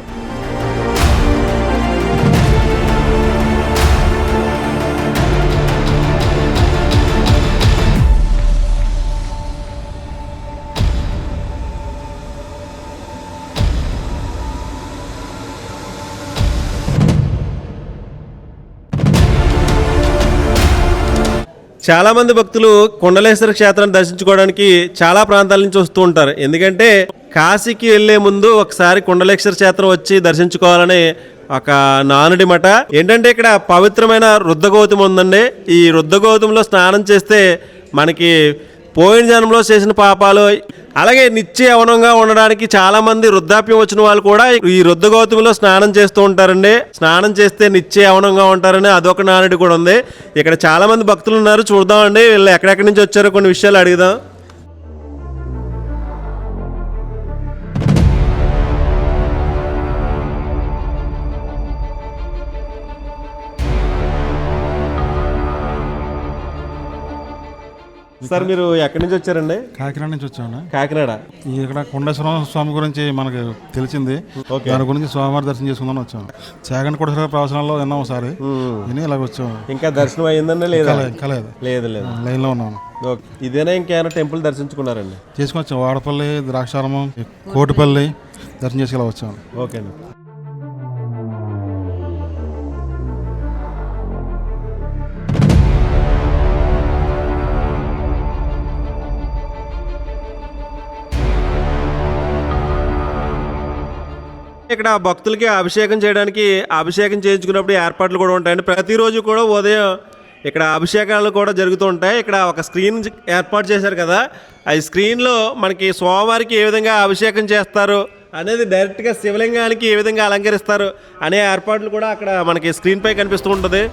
చాలామంది భక్తులు కుండలేశ్వర క్షేత్రాన్ని దర్శించుకోవడానికి చాలా ప్రాంతాల నుంచి వస్తూ ఉంటారు. ఎందుకంటే కాశీకి వెళ్లే ముందు ఒకసారి కుండలేశ్వర క్షేత్రం వచ్చి దర్శించుకోవాలని ఒక నానుడి మాట. ఏంటంటే ఇక్కడ పవిత్రమైన రుద్రగౌతమి ఉందండి. ఈ రుద్రగౌతంలో స్నానం చేస్తే మనకి పోయిన జన్మలో చేసిన పాపాలు, అలాగే నిత్య యవనంగా ఉండడానికి చాలా మంది వృద్ధాప్యం వచ్చిన వాళ్ళు కూడా ఈ రుద్రగౌతమిలో స్నానం చేస్తూ ఉంటారండి. స్నానం చేస్తే నిత్య యవనంగా ఉంటారని అదొక నానుడి కూడా ఉంది. ఇక్కడ చాలా మంది భక్తులు ఉన్నారు, చూద్దామండి. వీళ్ళు ఎక్కడెక్కడి నుంచి వచ్చారో కొన్ని విషయాలు అడుగుదాం. సార్ మీరు ఎక్కడి నుంచి వచ్చారండి? కాకినాడ నుంచి వచ్చామండి. కాకినాడ. ఇక్కడ కొండేశ్వర స్వామి గురించి మనకు తెలిసింది, దాని గురించి స్వామివారి దర్శనం చేసుకుందాం వచ్చాము. చాగంటి కూడా ప్రవచనాల్లో విన్నాం ఒకసారి, విని ఇలాగ వచ్చాము. ఇంకా దర్శనం అయ్యిందండి? లేదా? ఇంకా లేదు. లేదు లేదు, లైన్ లో ఉన్నాము. ఇదేనా ఇంకేమైనా టెంపుల్ దర్శించుకున్నారండి? చేసుకుని వచ్చాము. వాడపల్లి, ద్రాక్షారామం, కోటిపల్లి దర్శనం చేసుకు ఇలా వచ్చాము. ఓకే అండి. ఇక్కడ భక్తులకి అభిషేకం చేయడానికి అభిషేకం చేయించుకున్నప్పుడు ఏర్పాట్లు కూడా ఉంటాయండి. ప్రతిరోజు కూడా ఉదయం ఇక్కడ అభిషేకాలు కూడా జరుగుతూ ఉంటాయి. ఇక్కడ ఒక స్క్రీన్ ఏర్పాటు చేశారు కదా, ఆ స్క్రీన్లో మనకి స్వామివారికి ఏ విధంగా అభిషేకం చేస్తారు అనేది, డైరెక్ట్గా శివలింగానికి ఏ విధంగా అలంకరిస్తారు అనే ఏర్పాట్లు కూడా అక్కడ మనకి స్క్రీన్పై కనిపిస్తూ ఉంటుంది.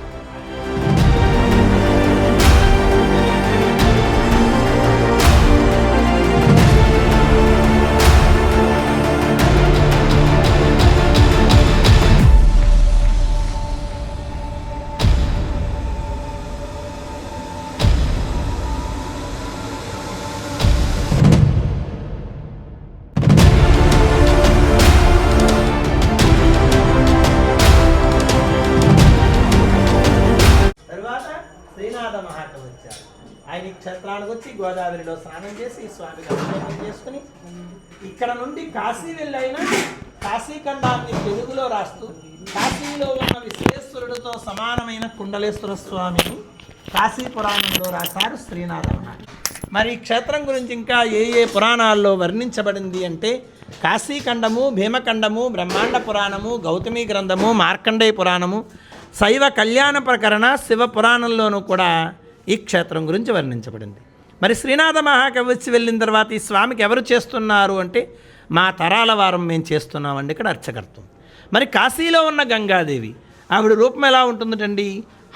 ఆయన ఈ క్షేత్రానికి వచ్చి గోదావరిలో స్నానం చేసి స్వామికి అభిషేకం చేసుకుని ఇక్కడ నుండి కాశీ వెళ్ళైనా కాశీఖండాన్ని తెలుగులో రాస్తూ కాశీలో ఉన్న విశ్వేశ్వరుడితో సమానమైన కుండలేశ్వర స్వామిని కాశీ పురాణంలో రాశారు శ్రీనాథరణ. మరి ఈ క్షేత్రం గురించి ఇంకా ఏ పురాణాల్లో వర్ణించబడింది అంటే కాశీఖండము, భీమఖండము, బ్రహ్మాండ పురాణము, గౌతమి గ్రంథము, మార్కండేయ పురాణము, శైవ కళ్యాణ ప్రకరణ, శివ పురాణంలోనూ కూడా ఈ క్షేత్రం గురించి వర్ణించబడింది. మరి శ్రీనాథ మహాకవి వచ్చి వెళ్ళిన తర్వాత ఈ స్వామికి ఎవరు చేస్తున్నారు అంటే మా తరాల వారం మేము చేస్తున్నామండి ఇక్కడ అర్చకర్తం. మరి కాశీలో ఉన్న గంగాదేవి ఆవిడ రూపం ఎలా ఉంటుందండి?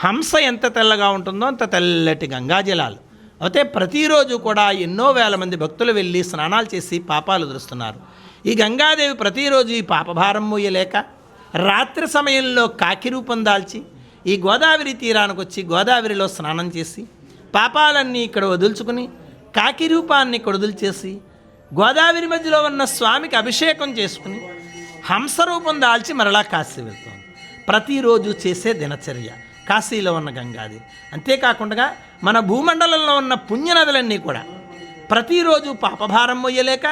హంస ఎంత తెల్లగా ఉంటుందో అంత తెల్లటి గంగాజలాలు. అయితే ప్రతిరోజు కూడా ఎన్నో వేల మంది భక్తులు వెళ్ళి స్నానాలు చేసి పాపాలు దురుస్తున్నారు. ఈ గంగాదేవి ప్రతిరోజు ఈ పాపభారం మోయలేక రాత్రి సమయంలో కాకి రూపం దాల్చి ఈ గోదావరి తీరానికి వచ్చి గోదావరిలో స్నానం చేసి పాపాలన్నీ ఇక్కడ వదులుచుకుని కాకి రూపాన్ని ఇక్కడ వదిలిచేసి గోదావరి మధ్యలో ఉన్న స్వామికి అభిషేకం చేసుకుని హంస రూపం దాల్చి మరలా కాశీ వెళ్తోంది. ప్రతిరోజు చేసే దినచర్య కాశీలో ఉన్న గంగాదేవి. అంతేకాకుండా మన భూమండలంలో ఉన్న పుణ్యనదులన్నీ కూడా ప్రతిరోజు పాపభారం మొయ్యలేక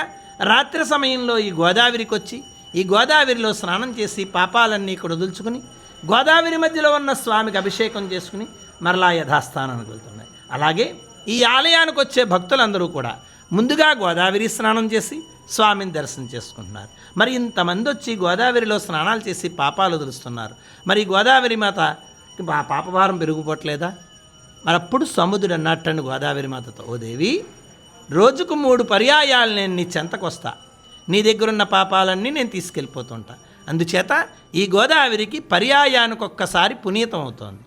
రాత్రి సమయంలో ఈ గోదావరికి వచ్చి ఈ గోదావరిలో స్నానం చేసి పాపాలన్నీ ఇక్కడ వదులుచుకుని గోదావరి మధ్యలో ఉన్న స్వామికి అభిషేకం చేసుకుని మరలా యథాస్థానానికి వెళ్తున్నాయి. అలాగే ఈ ఆలయానికి వచ్చే భక్తులందరూ కూడా ముందుగా గోదావరి స్నానం చేసి స్వామిని దర్శనం చేసుకుంటున్నారు. మరి ఇంతమంది వచ్చి గోదావరిలో స్నానాలు చేసి పాపాలు వదులుస్తున్నారు. మరి గోదావరి మాత పాపభారం పెరిగిపోవట్లేదా? మరి అప్పుడు సముద్రుడు అన్నట్టండి గోదావరి మాతతో, ఓ దేవి, రోజుకు 3 పర్యాయాలు నేను నీ చెంతకొస్తా, నీ దగ్గరున్న పాపాలన్నీ నేను తీసుకెళ్ళిపోతుంటా. అందుచేత ఈ గోదావరికి పర్యాయానికి ఒక్కసారి పునీతం అవుతోంది,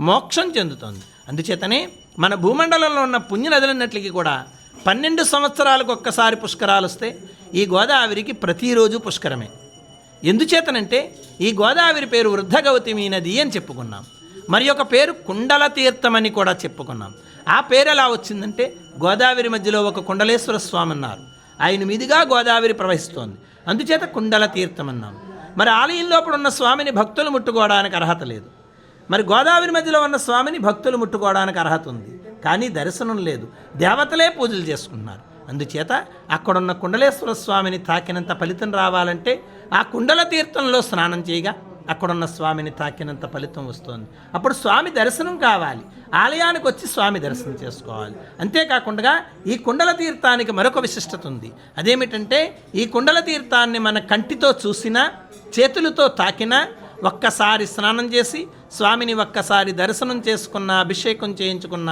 మోక్షం చెందుతోంది. అందుచేతనే మన భూమండలంలో ఉన్న పుణ్యనదులన్నిటికీ కూడా 12 సంవత్సరాలకు ఒక్కసారి పుష్కరాలు వస్తే ఈ గోదావరికి ప్రతిరోజు పుష్కరమే. ఎందుచేతనంటే ఈ గోదావరి పేరు వృద్ధ గౌతమి నది అని చెప్పుకున్నాం. మరి ఒక పేరు కుండల తీర్థం అని కూడా చెప్పుకున్నాం. ఆ పేరు ఎలా వచ్చిందంటే గోదావరి మధ్యలో ఒక కుండలేశ్వర స్వామి ఉన్నారు, ఆయన మీదుగా గోదావరి ప్రవహిస్తోంది, అందుచేత కుండల తీర్థం అన్నాం. మరి ఆలయం లోపల ఉన్న స్వామిని భక్తులు ముట్టుకోవడానికి అర్హత లేదు. మరి గోదావరి మధ్యలో ఉన్న స్వామిని భక్తులు ముట్టుకోవడానికి అర్హత ఉంది, కానీ దర్శనం లేదు. దేవతలే పూజలు చేసుకుంటున్నారు. అందుచేత అక్కడున్న కుండలేశ్వర స్వామిని తాకినంత ఫలితం రావాలంటే ఆ కుండల తీర్థంలో స్నానం చేయగా అక్కడున్న స్వామిని తాకినంత ఫలితం వస్తుంది. అప్పుడు స్వామి దర్శనం కావాలి, ఆలయానికి వచ్చి స్వామి దర్శనం చేసుకోవాలి. అంతేకాకుండా ఈ కుండల తీర్థానికి మరొక విశిష్టత ఉంది. అదేమిటంటే ఈ కుండల తీర్థాన్ని మన కంటితో చూసినా చేతులతో తాకినా ఒక్కసారి స్నానం చేసి స్వామిని ఒక్కసారి దర్శనం చేసుకున్న అభిషేకం చేయించుకున్న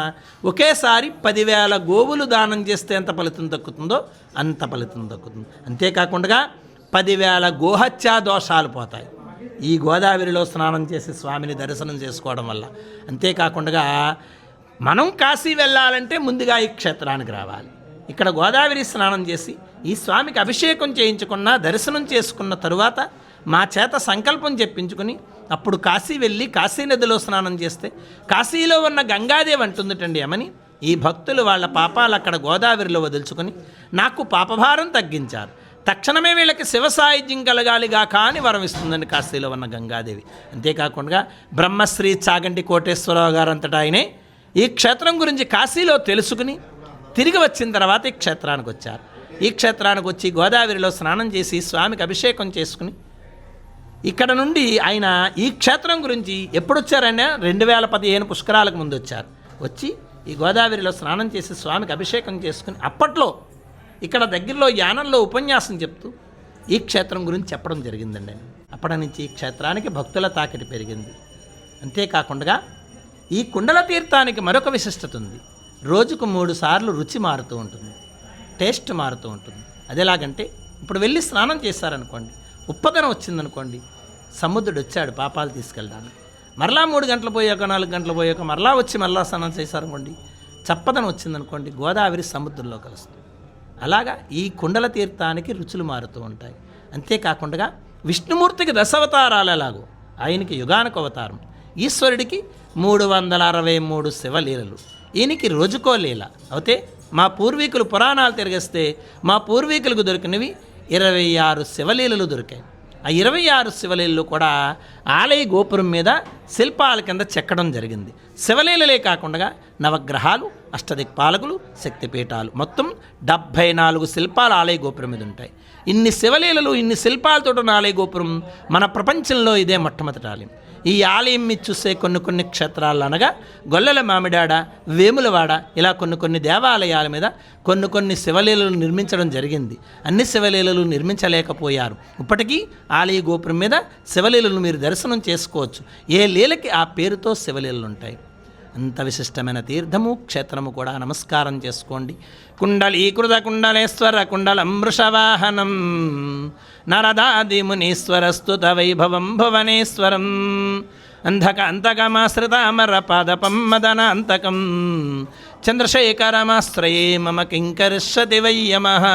ఒకేసారి 10,000 గోవులు దానం చేస్తే ఎంత ఫలితం దక్కుతుందో అంత ఫలితం దక్కుతుంది. అంతేకాకుండా 10,000 గోహత్యా దోషాలు పోతాయి ఈ గోదావరిలో స్నానం చేసి స్వామిని దర్శనం చేసుకోవడం వల్ల. అంతేకాకుండా మనం కాశీ వెళ్ళాలంటే ముందుగా ఈ క్షేత్రానికి రావాలి. ఇక్కడ గోదావరి స్నానం చేసి ఈ స్వామికి అభిషేకం చేయించుకున్న దర్శనం చేసుకున్న తరువాత మా చేత సంకల్పం చెప్పించుకుని అప్పుడు కాశీ వెళ్ళి కాశీ నదిలో స్నానం చేస్తే కాశీలో ఉన్న గంగాదేవి అంటుందిటండి ఏమని, ఈ భక్తులు వాళ్ళ పాపాలు అక్కడ గోదావరిలో వదులుచుకొని నాకు పాపభారం తగ్గించారు, తక్షణమే వీళ్ళకి శివ సాయుధ్యం కలగాలిగా కానీ వరం ఇస్తుందండి కాశీలో ఉన్న గంగాదేవి. అంతేకాకుండా బ్రహ్మశ్రీ చాగంటి కోటేశ్వరరావు గారు అంతటా ఆయనే ఈ క్షేత్రం గురించి కాశీలో తెలుసుకుని తిరిగి వచ్చిన తర్వాత ఈ క్షేత్రానికి వచ్చారు. ఈ క్షేత్రానికి వచ్చి గోదావరిలో స్నానం చేసి స్వామికి అభిషేకం చేసుకుని ఇక్కడ నుండి ఆయన ఈ క్షేత్రం గురించి ఎప్పుడు వచ్చారనే 2015 పుష్కరాలకు ముందు వచ్చారు. వచ్చి ఈ గోదావరిలో స్నానం చేసి స్వామికి అభిషేకం చేసుకుని అప్పట్లో ఇక్కడ దగ్గరలో యానంలో ఉపన్యాసం చెప్తూ ఈ క్షేత్రం గురించి చెప్పడం జరిగిందండి. అప్పటి నుంచి ఈ క్షేత్రానికి భక్తుల తాకిడి పెరిగింది. అంతేకాకుండా ఈ కుండల తీర్థానికి మరొక విశిష్టత ఉంది. రోజుకు 3 సార్లు రుచి మారుతూ ఉంటుంది, టేస్ట్ మారుతూ ఉంటుంది. అదేలాగంటే ఇప్పుడు వెళ్ళి స్నానం చేశారనుకోండి, ఉప్పదనం వచ్చిందనుకోండి, సముద్రుడు వచ్చాడు పాపాలు తీసుకెళ్ళడానికి, మరలా 3 గంటలు పోయాక 4 గంటలు పోయాక మరలా వచ్చి మరలా స్నానం చేశారనుకోండి, చప్పదనం వచ్చిందనుకోండి, గోదావరి సముద్రంలో కలుస్తుంది. అలాగా ఈ కుండల తీర్థానికి రుచులు మారుతూ ఉంటాయి. అంతేకాకుండా విష్ణుమూర్తికి 10 అవతారాలు ఎలాగో ఆయనకి యుగానికి అవతారం, ఈశ్వరుడికి 363 శివలీలలు, ఈయనకి రోజుకో లీల. అయితే మా పూర్వీకులు పురాణాలు తిరిగేస్తే మా పూర్వీకులకు దొరికినవి 26 శివలీలలు దొరికాయి. ఆ 26 శివలీలలు కూడా ఆలయ గోపురం మీద శిల్పాల కింద చెక్కడం జరిగింది. శివలీలలే కాకుండా నవగ్రహాలు, అష్టదిక్పాలకులు, శక్తిపీఠాలు, మొత్తం 74 శిల్పాలు ఆలయ గోపురం మీద ఉంటాయి. ఇన్ని శివలీలలు, ఇన్ని శిల్పాలతో ఉన్న ఆలయ గోపురం మన ప్రపంచంలో ఇదే మొట్టమొదటి ఆలయం. ఈ ఆలయం మీద చూసే కొన్ని క్షేత్రాలు అనగా గొల్లల మామిడాడ, వేములవాడ, ఇలా కొన్ని దేవాలయాల మీద కొన్ని శివలీలలు నిర్మించడం జరిగింది. అన్ని శివలీలలు నిర్మించలేకపోయారు. ఇప్పటికీ ఆలయ గోపురం మీద శివలీలలు మీరు దర్శనం చేసుకోవచ్చు. ఏ లీలకి ఆ పేరుతో శివలీలలు ఉంటాయి. అంత విశిష్టమైన తీర్థము, క్షేత్రము కూడా. నమస్కారం చేసుకోండి. కుండలీకృత కుండలేశ్వర కుండలం వృషవాహనం నరదాది మునీశ్వరస్తుత వైభవం భువనేశ్వరం అంతకమాశ్రితామర పాదపం మదనాంతకం చంద్రశేఖరమాశ్రయే మమ కింకరిష్యతి వయ్యమః.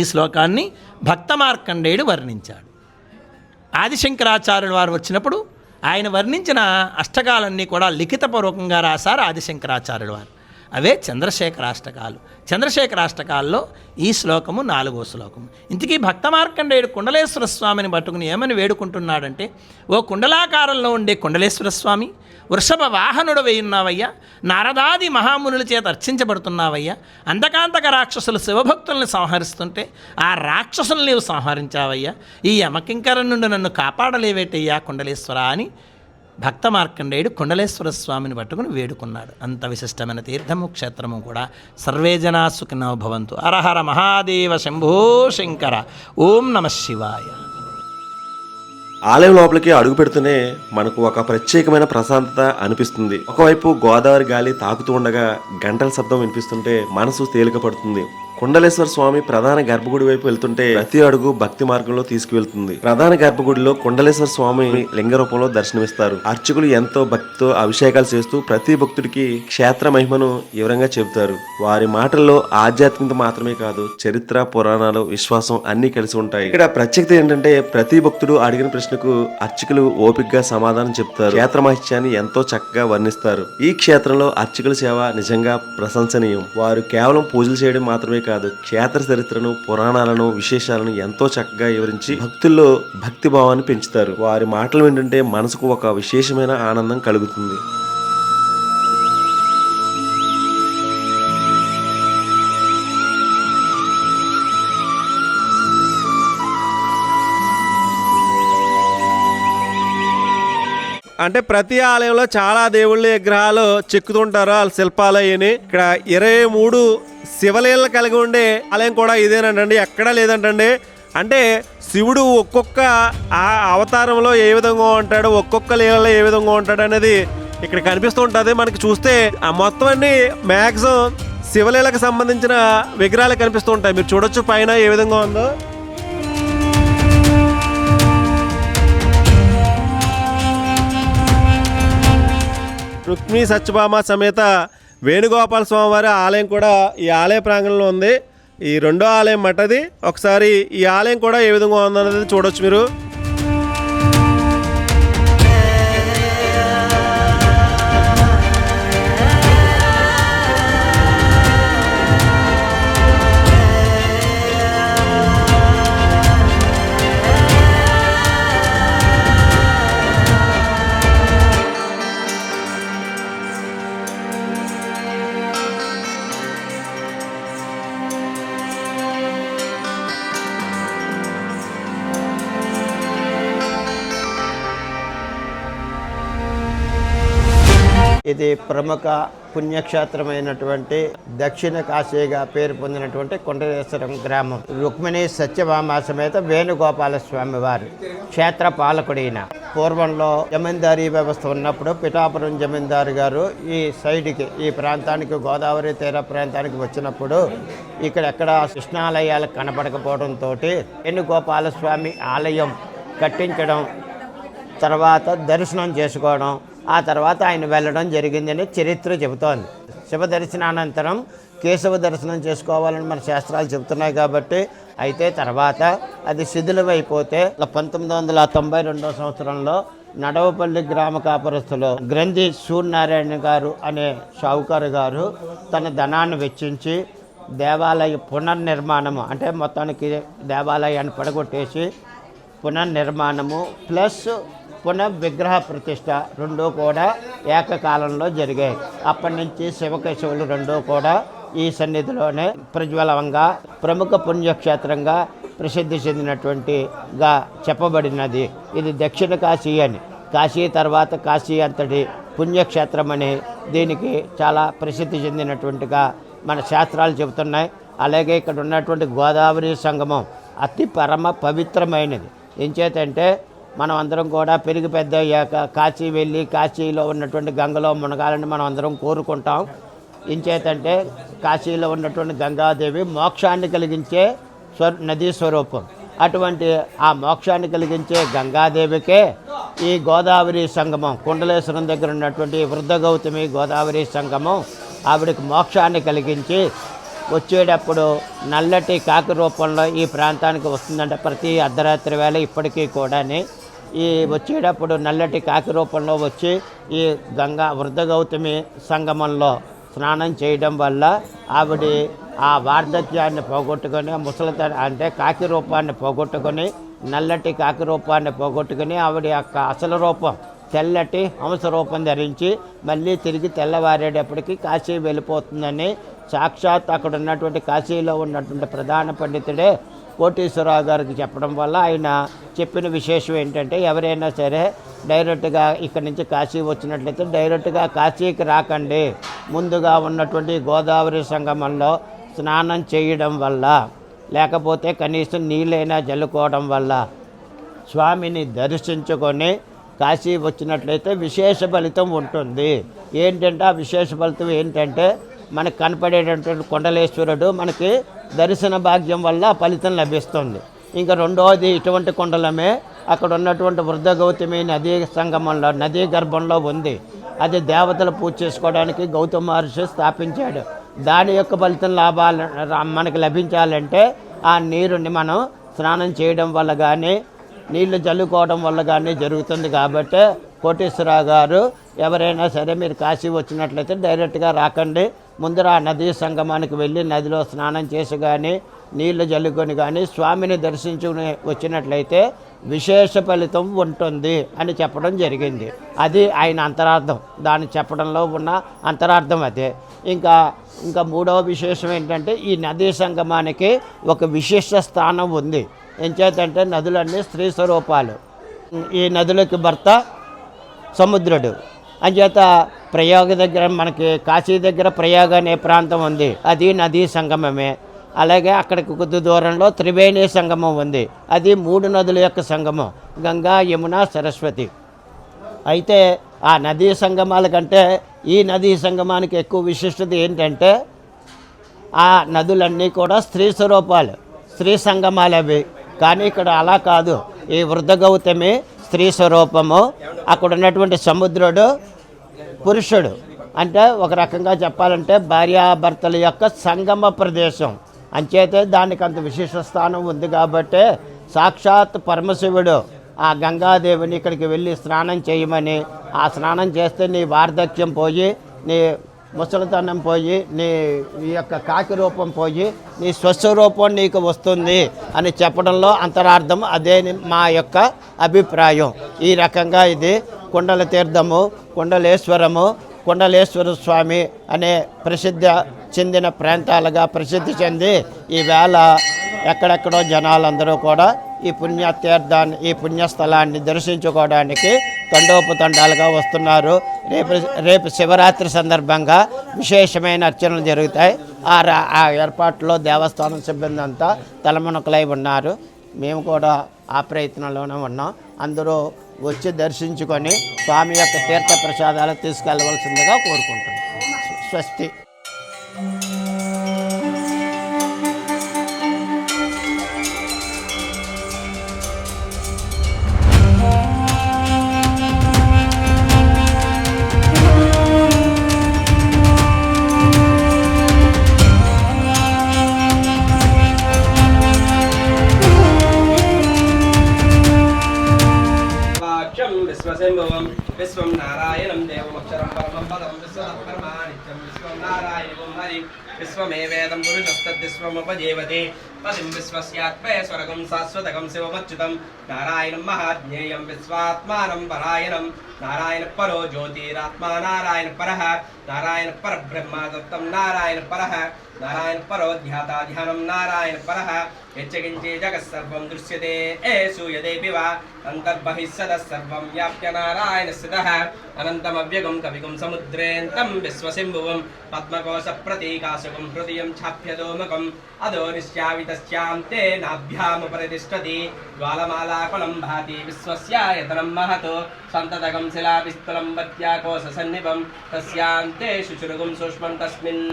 ఈ శ్లోకాన్ని భక్త మార్కండేయుడు వర్ణించాడు. ఆదిశంకరాచార్యుల వారు వచ్చినప్పుడు ఆయన వర్ణించిన అష్టకాలన్నీ కూడా లిఖితపూర్వకంగా రాశారు ఆదిశంకరాచార్యుల వారు. అవే చంద్రశేఖరాష్టకాలు. చంద్రశేఖరాష్టకాల్లో ఈ శ్లోకము 4వ శ్లోకము. ఇంతకీ భక్త మార్కండేయుడు కుండలేశ్వర స్వామిని పట్టుకుని ఏమని వేడుకుంటున్నాడంటే, ఓ కుండలాకారంలో ఉండే కుండలేశ్వర స్వామి, వృషభ వాహనుడు వేయున్నావయ్యా, నారదాది మహామునుల చేత అర్చించబడుతున్నావయ్యా, అంధకాంతక రాక్షసులు శివభక్తుల్ని సంహరిస్తుంటే ఆ రాక్షసుల్ని నీవు సంహరించావయ్యా, ఈ యమకింకరం నుండి నన్ను కాపాడలేవేటయ్యా కుండలేశ్వర అని భక్త మార్కండేయుడు కుండలేశ్వర స్వామిని పట్టుకుని వేడుకున్నాడు. అంత విశిష్టమైన తీర్థము, క్షేత్రము కూడా. సర్వే జనా సుఖినో భవంతు. హరహర మహాదేవ శంభో శంకర. ఓం నమః శివాయ. ఆలయం లోపలికి అడుగు పెడుతూనే మనకు ఒక ప్రత్యేకమైన ప్రశాంతత అనిపిస్తుంది. ఒకవైపు గోదావరి గాలి తాకుతూ ఉండగా గంటల శబ్దం వినిపిస్తుంటే మనసు తేలిక పడుతుంది. కుండలేశ్వర స్వామి ప్రధాన గర్భగుడి వైపు వెళ్తుంటే ప్రతి అడుగు భక్తి మార్గంలో తీసుకువెళ్తుంది. ప్రధాన గర్భగుడిలో కుండలేశ్వర స్వామి లింగ రూపంలో దర్శనమిస్తారు. అర్చకులు ఎంతో భక్తితో అభిషేకాలు చేస్తూ ప్రతి భక్తుడికి క్షేత్ర మహిమను వివరంగా చెబుతారు. వారి మాటల్లో ఆధ్యాత్మికత మాత్రమే కాదు, చరిత్ర, పురాణాలు, విశ్వాసం అన్ని కలిసి ఉంటాయి. ఇక్కడ ప్రత్యేకత ఏంటంటే ప్రతి భక్తుడు అడిగిన ప్రశ్నకు అర్చకులు ఓపికగా సమాధానం చెప్తారు. క్షేత్ర మహిత్యాన్ని ఎంతో చక్కగా వర్ణిస్తారు. ఈ క్షేత్రంలో అర్చకుల సేవ నిజంగా ప్రశంసనీయం. వారు కేవలం పూజలు చేయడం మాత్రమే కాదు, క్షేత్ర చరిత్రను, పురాణాలను, విశేషాలను ఎంతో చక్కగా వివరించి భక్తుల్లో భక్తి భావాన్ని పెంచుతారు. వారి మాటలు వింటుంటే మనసుకు ఒక విశేషమైన ఆనందం కలుగుతుంది. అంటే ప్రతి ఆలయంలో చాలా దేవుళ్ళ విగ్రహాలు చెక్కుతుంటారు, వాళ్ళ శిల్పాలు అయ్యని. ఇక్కడ 23 శివలీలలు కలిగి ఉండే ఆలయం కూడా ఇదేనంటండి, ఎక్కడా లేదంటండి. అంటే శివుడు ఒక్కొక్క ఆ అవతారంలో ఏ విధంగా ఉంటాడు, ఒక్కొక్క లీలలో ఏ విధంగా ఉంటాడు అనేది ఇక్కడ కనిపిస్తూ ఉంటుంది. మనకి చూస్తే ఆ మొత్తం అన్ని మ్యాక్సిమం శివలీలకు సంబంధించిన విగ్రహాలు కనిపిస్తూ ఉంటాయి. మీరు చూడొచ్చు పైన ఏ విధంగా ఉందో. రుక్మిణీ సత్యభామ సమేత వేణుగోపాల స్వామివారి ఆలయం కూడా ఈ ఆలయ ప్రాంగణంలో ఉంది. ఈ రెండో ఆలయం మటది. ఒకసారి ఈ ఆలయం కూడా ఏ విధంగా ఉందనేది చూడొచ్చు మీరు. ఇది ప్రముఖ పుణ్యక్షేత్రమైనటువంటి దక్షిణ కాశీగా పేరు పొందినటువంటి కొండలేశ్వరం గ్రామం. రుక్మిణి సత్యభామ సమేత వేణుగోపాల స్వామి వారు క్షేత్ర పాలకుడైన. పూర్వంలో జమీందారీ వ్యవస్థ ఉన్నప్పుడు పిఠాపురం జమీందారు గారు ఈ సైడ్కి, ఈ ప్రాంతానికి, గోదావరి తీర ప్రాంతానికి వచ్చినప్పుడు ఇక్కడెక్కడ కృష్ణాలయాలు కనపడకపోవడంతో వేణుగోపాల స్వామి ఆలయం కట్టించడం, తర్వాత దర్శనం చేసుకోవడం, ఆ తర్వాత ఆయన వెళ్ళడం జరిగిందని చరిత్ర చెబుతోంది. శివ దర్శనానంతరం కేశవ దర్శనం చేసుకోవాలని మన శాస్త్రాలు చెబుతున్నాయి కాబట్టి. అయితే తర్వాత అది శిథిలమైపోతే 1992 సంవత్సరంలో నడవపల్లి గ్రామ కాపురస్తులు గ్రంథి సూర్యనారాయణ గారు అనే షావుకారు గారు తన ధనాన్ని వెచ్చించి దేవాలయ పునర్నిర్మాణము, అంటే మొత్తానికి దేవాలయాన్ని పడగొట్టేసి పునర్నిర్మాణము ప్లస్ పునఃవిగ్రహ ప్రతిష్ట రెండూ కూడా ఏకకాలంలో జరిగాయి. అప్పటి నుంచి శివకేశవులు రెండూ కూడా ఈ సన్నిధిలోనే ప్రజ్వలంగా ప్రముఖ పుణ్యక్షేత్రంగా ప్రసిద్ధి చెందినటువంటిగా చెప్పబడినది. ఇది దక్షిణ కాశీ అని, కాశీ తర్వాత కాశీ అంతటి పుణ్యక్షేత్రమని దీనికి చాలా ప్రసిద్ధి చెందినటువంటిగా మన శాస్త్రాలు చెబుతున్నాయి. అలాగే ఇక్కడ ఉన్నటువంటి గోదావరి సంగమం అతి పరమ పవిత్రమైనది. ఎంచేతంటే మనం అందరం కూడా పెరిగి పెద్ద అయ్యాక కాశీ వెళ్ళి కాశీలో ఉన్నటువంటి గంగలో మునగాలని మనం అందరం కోరుకుంటాం. ఎంచేతంటే కాశీలో ఉన్నటువంటి గంగాదేవి మోక్షాన్ని కలిగించే నదీ స్వరూపం. అటువంటి ఆ మోక్షాన్ని కలిగించే గంగాదేవికే ఈ గోదావరి సంగమం, కుండలేశ్వరం దగ్గర ఉన్నటువంటి వృద్ధ గౌతమి గోదావరి సంగమం ఆవిడకి మోక్షాన్ని కలిగించి వచ్చేటప్పుడు నల్లటి కాకి రూపంలో ఈ ప్రాంతానికి వస్తుందంటే ప్రతి అర్ధరాత్రి వేళ ఇప్పటికీ కూడాని ఈ వచ్చేటప్పుడు నల్లటి కాకి రూపంలో వచ్చి ఈ వృద్ధ గౌతమి సంగమంలో స్నానం చేయడం వల్ల ఆవిడ ఆ వార్ధక్యాన్ని పోగొట్టుకొని ముసలితనం అంటే కాకి రూపాన్ని పోగొట్టుకొని నల్లటి కాకి రూపాన్ని పోగొట్టుకొని ఆవిడ యొక్క అసలు రూపం తెల్లటి హంస రూపం ధరించి మళ్ళీ తిరిగి తెల్లవారేటప్పటికి కాశీ వెళ్ళిపోతుందని సాక్షాత్ అక్కడ ఉన్నటువంటి కాశీలో ఉన్నటువంటి ప్రధాన పండితుడే కోటీశ్వరరావు గారికి చెప్పడం వల్ల ఆయన చెప్పిన విశేషం ఏంటంటే ఎవరైనా సరే డైరెక్ట్గా ఇక్కడి నుంచి కాశీ వచ్చినట్లయితే డైరెక్ట్గా కాశీకి రాకండి, ముందుగా ఉన్నటువంటి గోదావరి సంగమంలో స్నానం చేయడం వల్ల లేకపోతే కనీసం నీళ్ళైనా జల్లుకోవడం వల్ల స్వామిని దర్శించుకొని కాశీ వచ్చినట్లయితే విశేష ఫలితం ఉంటుంది. ఏంటంటే ఆ విశేష ఫలితం ఏంటంటే మనకు కనపడేటటువంటి కొండలేశ్వరుడు మనకి దర్శన భాగ్యం వల్ల ఫలితం లభిస్తుంది. ఇంకా రెండవది ఇటువంటి కొండలమే అక్కడ ఉన్నటువంటి వృద్ధ గౌతమి నదీ సంగమంలో నదీ గర్భంలో ఉంది. అది దేవతలు పూజ చేసుకోవడానికి గౌతమ మహర్షి స్థాపించాడు. దాని యొక్క ఫలితం లాభాలు మనకు లభించాలంటే ఆ నీరుని మనం స్నానం చేయడం వల్ల కానీ నీళ్లు జల్లుకోవడం వల్ల కానీ జరుగుతుంది. కాబట్టి కోటేశ్వరరావు గారు ఎవరైనా సరే మీరు కాశీ వచ్చినట్లయితే డైరెక్ట్గా రాకండి, ముందర ఆ నదీ సంగమానికి వెళ్ళి నదిలో స్నానం చేసి కానీ నీళ్లు జల్లుకొని కానీ స్వామిని దర్శించుకుని వచ్చినట్లయితే విశేష ఫలితం ఉంటుంది అని చెప్పడం జరిగింది. అది ఆయన అంతరార్థం, దాన్ని చెప్పడంలో ఉన్న అంతరార్థం అదే. ఇంకా మూడవ విశేషం ఏంటంటే ఈ నదీ సంగమానికి ఒక విశిష్ట స్థానం ఉంది. ఎంచేతంటే నదులన్నీ స్త్రీ స్వరూపాలు. ఈ నదులకి భర్త సముద్రుడు. అంచేత ప్రయాగ దగ్గర మనకి కాశీ దగ్గర ప్రయాగ అనే ప్రాంతం ఉంది, అది నదీ సంగమమే. అలాగే అక్కడికి కొద్ది దూరంలో త్రివేణి సంగమం ఉంది, అది 3 నదుల యొక్క సంగమం, గంగా యమున సరస్వతి. అయితే ఆ నదీ సంగమాల కంటే ఈ నదీ సంగమానికి ఎక్కువ విశిష్టత ఏంటంటే ఆ నదులన్నీ కూడా స్త్రీ స్వరూపాలు, స్త్రీ సంగమాలు అవి. కానీ ఇక్కడ అలా కాదు, ఈ వృద్ధ గౌతమి స్త్రీ స్వరూపము, అక్కడ ఉన్నటువంటి సముద్రుడు పురుషుడు. అంటే ఒక రకంగా చెప్పాలంటే భార్యాభర్తల యొక్క సంగమ ప్రదేశం. అంచేతే దానికి అంత విశేష స్థానం ఉంది. కాబట్టి సాక్షాత్ పరమశివుడు ఆ గంగాదేవిని ఇక్కడికి వెళ్ళి స్నానం చేయమని, ఆ స్నానం చేస్తే నీ వార్ధక్యం పోయి, నీ ముసలితనం పోయి, నీ యొక్క కాకి రూపం పోయి నీ స్వస్వరూపం నీకు వస్తుంది అని చెప్పడంలో అంతరార్థం అదే మా యొక్క అభిప్రాయం. ఈ రకంగా ఇది కుండల తీర్థము, కుండలేశ్వరము, కుండలేశ్వర స్వామి అనే ప్రసిద్ధి చెందిన ప్రాంతాలుగా ప్రసిద్ధి చెంది ఈవేళ ఎక్కడెక్కడో జనాలందరూ కూడా ఈ పుణ్యతీర్థాన్ని, ఈ పుణ్యస్థలాన్ని దర్శించుకోవడానికి తండోపతండాలుగా వస్తున్నారు. రేపు శివరాత్రి సందర్భంగా విశేషమైన అర్చనలు జరుగుతాయి. ఆ ఏర్పాట్లో దేవస్థానం సిబ్బంది అంతా తలమునకలై ఉన్నారు. మేము కూడా ఆ ప్రయత్నంలోనే ఉన్నాం. అందరూ వచ్చి దర్శించుకొని స్వామి యొక్క తీర్థ ప్రసాదాలు తీసుకెళ్ళవలసిందిగా కోరుకుంటున్నాం. స్వస్తి. విశ్వశంభవం విశ్వ విశ్వం నారాయణం దేవమక్షరం పరమం పదం విశ్వతత్పరమా నిత్యం విశ్వం నారాయణం హరి విశ్వమేవేదం పురుషస్తద్విశ్వముపజీవతి పదిం విశ్వస్యాత్మయ స్వర్గం శాశ్వతకం శివమచ్యుతం నారాయణం మహాజ్ఞేయం విశ్వాత్మానం పరాయణం నారాయణ పరో జ్యోతిరాత్మా నారాయణ పరః నారాయణ పరబ్రహ్మ దత్తం నారాయణ పరః నారాయణ పరో ధ్యాతా ధ్యానం నారాయణ పరః యచ్చకించే జగత్సర్వం దృశ్యతే ఏషూయదేపి వా అంతర్బహిః సదః సర్వం వ్యాప్య నారాయణ స్థితః అనంతమవ్యగం కవిగుం సముద్రేంతం విశ్వసింభువం పద్మకోశ ప్రతీకాశకం హృదయం ఛాప్యదోమకం అదో నిశ్చావితశ్చాంతే నాభ్యాముపరితిష్టతి జ్వాలమాలాకులం భాతి విశ్వస్యాయతనం మహతో సంతతకం శిలాపిస్థలం వత్యాకోశ సన్నిభం తస్యాంతే శుచురుగుం సూక్ష్మం తస్మిన్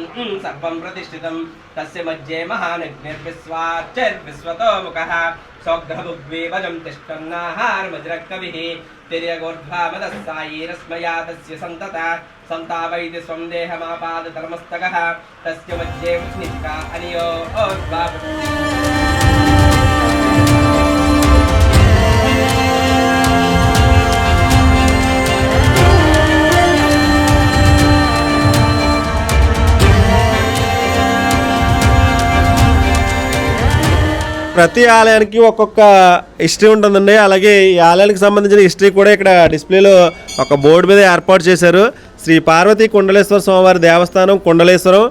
సర్వం ప్రతిష్ఠితం తస్య మధ్యే మహానగ్నిర్విశ్వాచర్విశ్వతో ముఖః సౌగ్రభుగ్వేవజం తిష్టన్నాహారమజ్రకవిః తిర్యగోర్ధ్వామదస్సాయీరస్మయా తస్య సంతత సంతాపైతి స్వం దేహమాపాదతలమస్తకః తస్య మధ్యే ఉష్ణిష్ఠా అనియో ప్రతి ఆలయానికి ఒక్కొక్క హిస్టరీ ఉంటుందండి. అలాగే ఈ ఆలయానికి సంబంధించిన హిస్టరీ కూడా ఇక్కడ డిస్ప్లేలో ఒక బోర్డు మీద ఏర్పాటు చేశారు. శ్రీ పార్వతీ కుండలేశ్వర స్వామివారి దేవస్థానం కుండలేశ్వరం,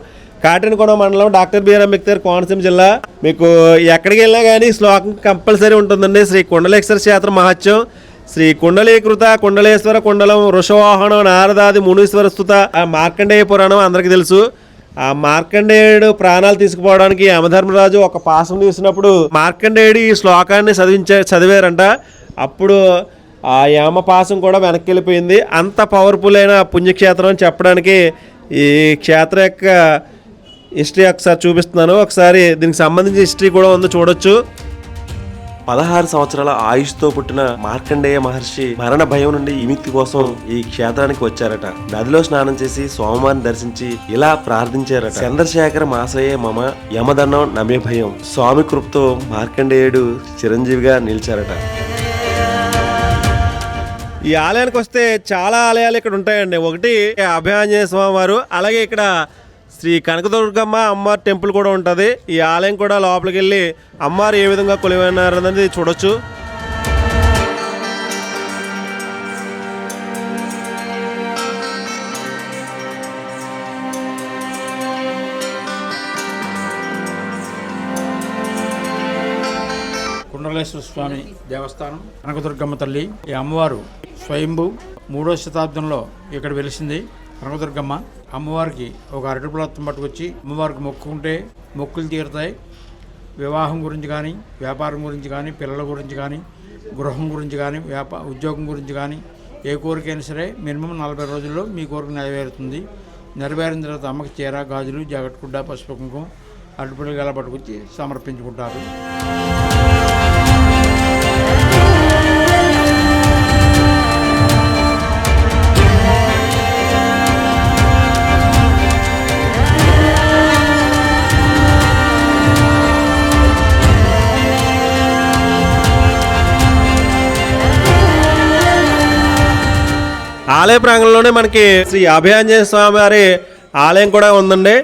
కాటినకొండ మండలం, డాక్టర్ బిఆర్ అంబేద్కర్ కోనసీమ జిల్లా. మీకు ఎక్కడికి వెళ్ళినా కానీ శ్లోకం కంపల్సరీ ఉంటుందండి. శ్రీ కుండలేశ్వర క్షేత్ర మహత్యం. శ్రీ కుండలీకృత కుండలేశ్వర కుండలం వృషవాహనం నారదాది మునీశ్వర స్తుత మార్కండేయ పురాణం అందరికీ తెలుసు. ఆ మార్కండేయుడు ప్రాణాలు తీసుకుపోవడానికి యమధర్మరాజు ఒక పాసం తీసినప్పుడు మార్కండేయుడు ఈ శ్లోకాన్ని చదివారంట. అప్పుడు ఆ యమపాసం కూడా వెనక్కి వెళ్ళిపోయింది. అంత పవర్ఫుల్ అయిన పుణ్యక్షేత్రం అని చెప్పడానికి ఈ క్షేత్రం యొక్క హిస్టరీ ఒకసారి చూపిస్తున్నాను. ఒకసారి దీనికి సంబంధించిన హిస్టరీ కూడా ఉందో చూడొచ్చు. 16 సంవత్సరాల ఆయుష్తో పుట్టిన మార్కండేయ మహర్షి మరణ భయం నుండి విముక్తి కోసం ఈ క్షేత్రానికి వచ్చారట. నదిలో స్నానం చేసి స్వామివారిని దర్శించి ఇలా ప్రార్థించారట. చంద్రశేఖర మాసయే మమ యమదన్నం నమే భయం. స్వామి కృపతో మార్కండేయుడు చిరంజీవిగా నిలిచారట. ఈ ఆలయానికి వస్తే చాలా ఆలయాలు ఇక్కడ ఉంటాయండి. ఒకటి అభయాంజనేయ స్వామి వారు, అలాగే ఇక్కడ శ్రీ కనకదుర్గమ్మ అమ్మవారి టెంపుల్ కూడా ఉంటుంది. ఈ ఆలయం కూడా లోపలికి వెళ్ళి అమ్మవారు ఏ విధంగా కొలువైనారన్నది చూడొచ్చు. కుండలేశ్వర స్వామి దేవస్థానం, కనకదుర్గమ్మ తల్లి. ఈ అమ్మవారు స్వయంభూ 3వ శతాబ్దంలో ఇక్కడ వెలిసింది. కనకదుర్గమ్మ అమ్మవారికి ఒక అరటిపులత్తం పట్టుకొచ్చి అమ్మవారికి మొక్కుకుంటే మొక్కులు తీరుతాయి. వివాహం గురించి కానీ, వ్యాపారం గురించి కానీ, పిల్లల గురించి కానీ, గృహం గురించి కానీ, ఉద్యోగం గురించి కానీ, ఏ కోరికైనా సరే మినిమం 40 రోజుల్లో మీ కోరిక నెరవేరుతుంది. నెరవేరిన తర్వాత అమ్మకి చీర, గాజులు, జాకెట్, పసుపు కుంకుమ, అరటిపుల్లలు గల పట్టుకొచ్చి సమర్పించుకుంటారు. ఆలయ ప్రాంగణంలోనే మనకి శ్రీ అభయాంజనేయ స్వామి వారి ఆలయం కూడా ఉందండి.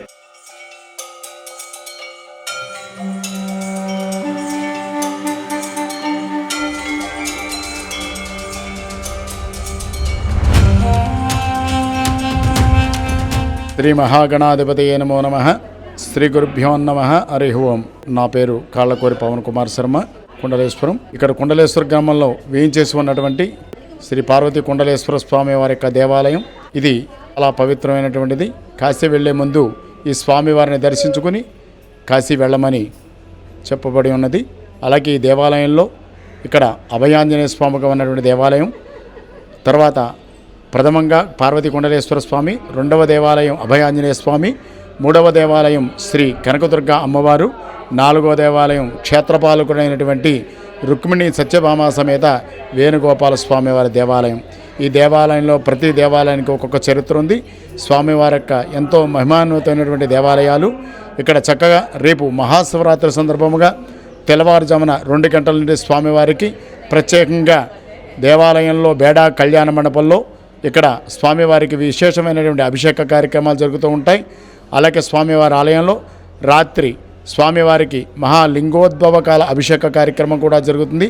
శ్రీ మహాగణాధిపతయే నమో నమః. శ్రీ గురుభ్యో నమః. హరి ఓం. నా పేరు కాళ్ళకోరి పవన్ కుమార్ శర్మ, కుండలేశ్వరం. ఇక్కడ కుండలేశ్వర గ్రామంలో వేయించేసి ఉన్నటువంటి శ్రీ పార్వతీ కుండలేశ్వర స్వామి వారి యొక్క దేవాలయం. ఇది చాలా పవిత్రమైనటువంటిది. కాశీ వెళ్లే ముందు ఈ స్వామివారిని దర్శించుకుని కాశీ వెళ్ళమని చెప్పబడి ఉన్నది. అలాగే ఈ దేవాలయంలో ఇక్కడ అభయాంజనేయ స్వామిగా ఉన్నటువంటి దేవాలయం, తర్వాత ప్రథమంగా పార్వతీ కుండలేశ్వర స్వామి, రెండవ దేవాలయం అభయాంజనేయ స్వామి, మూడవ దేవాలయం శ్రీ కనకదుర్గ అమ్మవారు, నాలుగవ దేవాలయం క్షేత్రపాలకుడైనటువంటి రుక్మిణి సత్యభామ సమేత వేణుగోపాల స్వామివారి దేవాలయం. ఈ దేవాలయంలో ప్రతి దేవాలయానికి ఒక్కొక్క చరిత్ర ఉంది. స్వామివారి యొక్క ఎంతో మహిమాన్వితమైనటువంటి దేవాలయాలు. ఇక్కడ చక్కగా రేపు మహాశివరాత్రి సందర్భముగా తెల్లవారుజామున 2 గంటల నుండి స్వామివారికి ప్రత్యేకంగా దేవాలయంలో బేడా కళ్యాణ మండపంలో ఇక్కడ స్వామివారికి విశేషమైనటువంటి అభిషేక కార్యక్రమాలు జరుగుతూ ఉంటాయి. అలాగే స్వామివారి ఆలయంలో రాత్రి స్వామివారికి మహాలింగోద్భవకాల అభిషేక కార్యక్రమం కూడా జరుగుతుంది.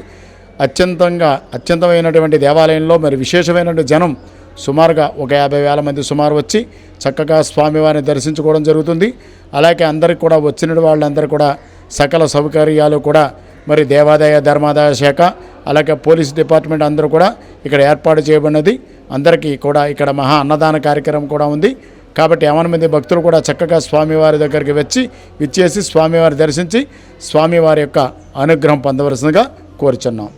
అత్యంతమైనటువంటి దేవాలయంలో మరి విశేషమైనటువంటి జనం సుమారుగా ఒక 50,000 మంది సుమారు వచ్చి చక్కగా స్వామివారిని దర్శించుకోవడం జరుగుతుంది. అలాగే అందరికి కూడా వచ్చిన వాళ్ళందరూ కూడా సకల సౌకర్యాలు కూడా మరి దేవాదాయ ధర్మాదాయ శాఖ అలాగే పోలీస్ డిపార్ట్మెంట్ అందరూ కూడా ఇక్కడ ఏర్పాటు చేయబడినది. అందరికీ కూడా ఇక్కడ మహా అన్నదాన కార్యక్రమం కూడా ఉంది. కాబట్టి 50 మంది భక్తులు కూడా చక్కగా స్వామివారి దగ్గరికి విచ్చేసి స్వామివారి దర్శించి స్వామివారి యొక్క అనుగ్రహం పొందవలసిందిగా కోరుచున్నాం.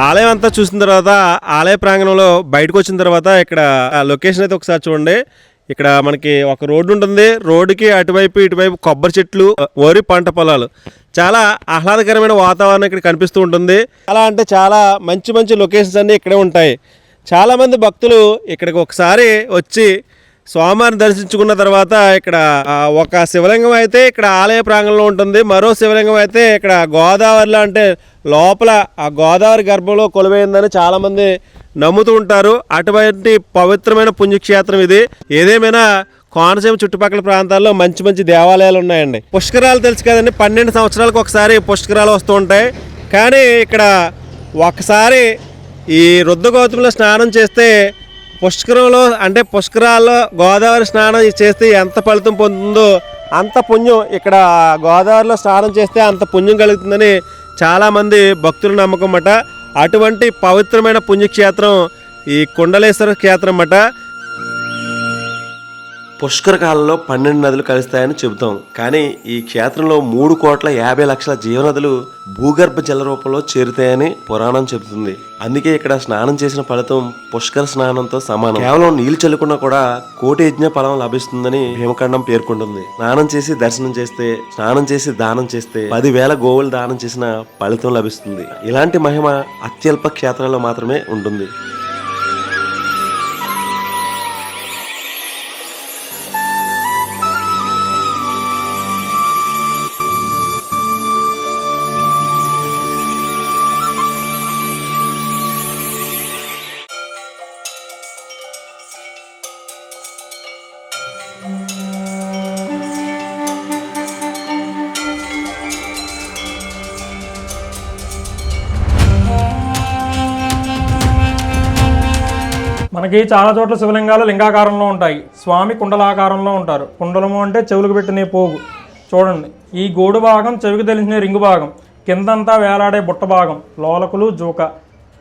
ఆలయం అంతా చూసిన తర్వాత ఆలయ ప్రాంగణంలో బయటకు వచ్చిన తర్వాత ఇక్కడ లొకేషన్ అయితే ఒకసారి చూడండి. ఇక్కడ మనకి ఒక రోడ్డు ఉంటుంది. రోడ్డుకి అటువైపు ఇటువైపు కొబ్బరి చెట్లు, వరి పంట పొలాలు, చాలా ఆహ్లాదకరమైన వాతావరణం ఇక్కడ కనిపిస్తూ ఉంటుంది. అలా అంటే చాలా మంచి మంచి లొకేషన్స్ అన్నీ ఇక్కడే ఉంటాయి. చాలామంది భక్తులు ఇక్కడికి ఒకసారి వచ్చి స్వామివారిని దర్శించుకున్న తర్వాత ఇక్కడ ఒక శివలింగం అయితే ఇక్కడ ఆలయ ప్రాంగణంలో ఉంటుంది. మరో శివలింగం అయితే ఇక్కడ గోదావరిలో, అంటే లోపల ఆ గోదావరి గర్భంలో కొలువైందని చాలామంది నమ్ముతూ ఉంటారు. అటువంటి పవిత్రమైన పుణ్యక్షేత్రం ఇది. ఏదేమైనా కోనసీమ చుట్టుపక్కల ప్రాంతాల్లో మంచి మంచి దేవాలయాలు ఉన్నాయండి. పుష్కరాలు తెలుసు కదండి, 12 సంవత్సరాలకు ఒకసారి పుష్కరాలు వస్తూ ఉంటాయి. కానీ ఇక్కడ ఒకసారి ఈ రుద్రగౌతమిలో స్నానం చేస్తే పుష్కరంలో, అంటే పుష్కరాల్లో గోదావరి స్నానం చేస్తే ఎంత ఫలితం పొందుతుందో అంత పుణ్యం ఇక్కడ గోదావరిలో స్నానం చేస్తే అంత పుణ్యం కలుగుతుందని చాలామంది భక్తుల నమ్మకం అన్నమాట. అటువంటి పవిత్రమైన పుణ్యక్షేత్రం ఈ కుండలేశ్వర క్షేత్రం అన్నమాట. పుష్కర కాలంలో 12 నదులు కలుస్తాయని చెబుతాం. కానీ ఈ క్షేత్రంలో 3,50,00,000 జీవనదులు భూగర్భ జల రూపంలో చేరుతాయని పురాణం చెబుతుంది. అందుకే ఇక్కడ స్నానం చేసిన ఫలితం పుష్కర స్నానంతో సమానం. కేవలం నీళ్లు చల్లుకున్నా కూడా 1,00,00,000 యజ్ఞ ఫలం లభిస్తుందని భీమఖండం పేర్కొంటుంది. స్నానం చేసి దర్శనం చేస్తే, స్నానం చేసి దానం చేస్తే 10,000 గోవులు దానం చేసిన ఫలితం లభిస్తుంది. ఇలాంటి మహిమ అత్యల్ప క్షేత్రాల్లో మాత్రమే ఉంటుంది. మనకి చాలా చోట్ల శివలింగాలు లింగాకారంలో ఉంటాయి. స్వామి కుండలాకారంలో ఉంటారు. కుండలము అంటే చెవులకు పెట్టిన పోగు చూడండి. ఈ గోడు భాగం చెవికి తెలిసిన రింగు భాగం, కిందంతా వేలాడే బుట్ట భాగం లోలకులు జూక.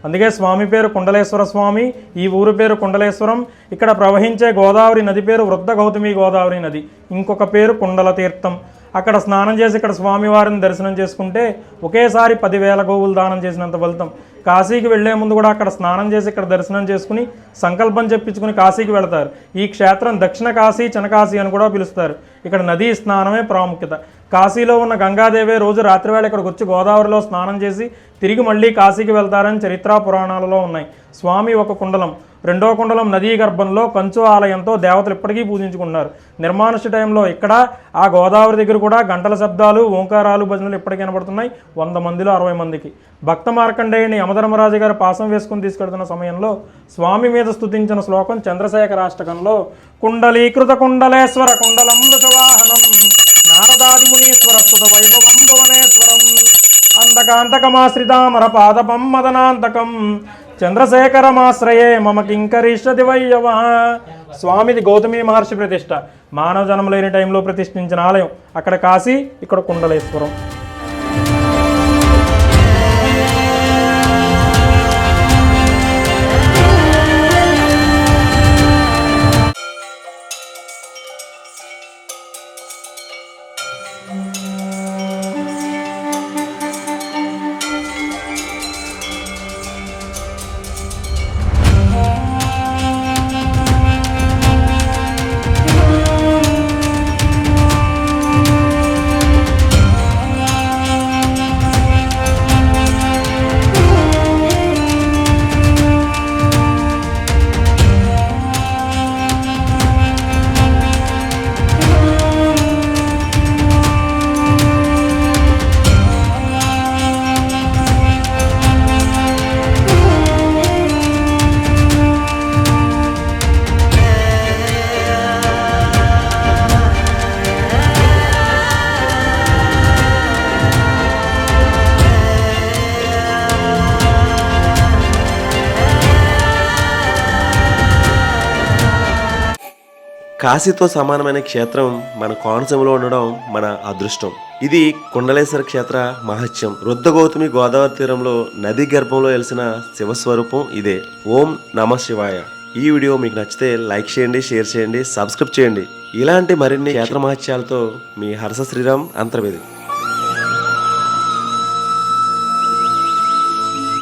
అందుకే స్వామి పేరు కుండలేశ్వర స్వామి. ఈ ఊరు పేరు కుండలేశ్వరం. ఇక్కడ ప్రవహించే గోదావరి నది పేరు వృద్ధ గౌతమి గోదావరి నది. ఇంకొక పేరు కుండల తీర్థం. అక్కడ స్నానం చేసి ఇక్కడ స్వామివారిని దర్శనం చేసుకుంటే ఒకేసారి 10,000 గోవులు దానం చేసినంత ఫలితం. కాశీకి వెళ్లే ముందు కూడా అక్కడ స్నానం చేసి ఇక్కడ దర్శనం చేసుకుని సంకల్పం చెప్పించుకుని కాశీకి వెళతారు. ఈ క్షేత్రం దక్షిణ కాశీ, చనకాశీ అని కూడా పిలుస్తారు. ఇక్కడ నదీ స్నానమే ప్రాముఖ్యత. కాశీలో ఉన్న గంగాదేవే రోజు రాత్రివేళ ఇక్కడికి వచ్చి గోదావరిలో స్నానం చేసి తిరిగి మళ్ళీ కాశీకి వెళ్తారని చరిత్ర పురాణాలలో ఉన్నాయి. స్వామి ఒక కుండలం, రెండో కుండలం నదీ గర్భంలో కంచు ఆలయంతో దేవతలు ఇప్పటికీ పూజించుకున్నారు. నిర్మానుష టైంలో ఇక్కడ ఆ గోదావరి దగ్గర కూడా గంటల శబ్దాలు, ఓంకారాలు, భజనలు ఇప్పటికీ కనబడుతున్నాయి. 100 మందిలో 60 మందికి. భక్త మార్కండేయుని యమధర్మరాజు గారు పాసం వేసుకుని తీసుకెళ్తున్న సమయంలో స్వామి మీద స్తుతించిన శ్లోకం చంద్రశేఖరాష్టకంలో కుండలీకృత కుండలేశ్వర కుండలం వృషవాహనం నారదాది మునీశ్వర స్తుత వైభవం భువనేశ్వరం అంతకాంతకమాశ్రితామర పాదపం మదనాంతకం చంద్రశేఖరమాశ్రయే మమ కింకరీషది వయ్యవ. స్వామిది గౌతమి మహర్షి ప్రతిష్ట. మానవ జన్మ లేని టైంలో ప్రతిష్ఠించిన ఆలయం. అక్కడ కాశీ, ఇక్కడ కుండలేశ్వరం. కాశీతో సమానమైన క్షేత్రం మన కోనసీమలో ఉండడం మన అదృష్టం. ఇది కుండలేశ్వర క్షేత్ర మహత్యం. రుద్రగౌతమి గోదావరి తీరంలో నది గర్భంలో వెలిసిన శివస్వరూపం ఇదే. ఓం నమ శివాయ. ఈ వీడియో మీకు నచ్చితే లైక్ చేయండి, షేర్ చేయండి, సబ్స్క్రైబ్ చేయండి. ఇలాంటి మరిన్ని క్షేత్ర మహత్యాలతో మీ హర్ష శ్రీరామ్ అంతర్వేది.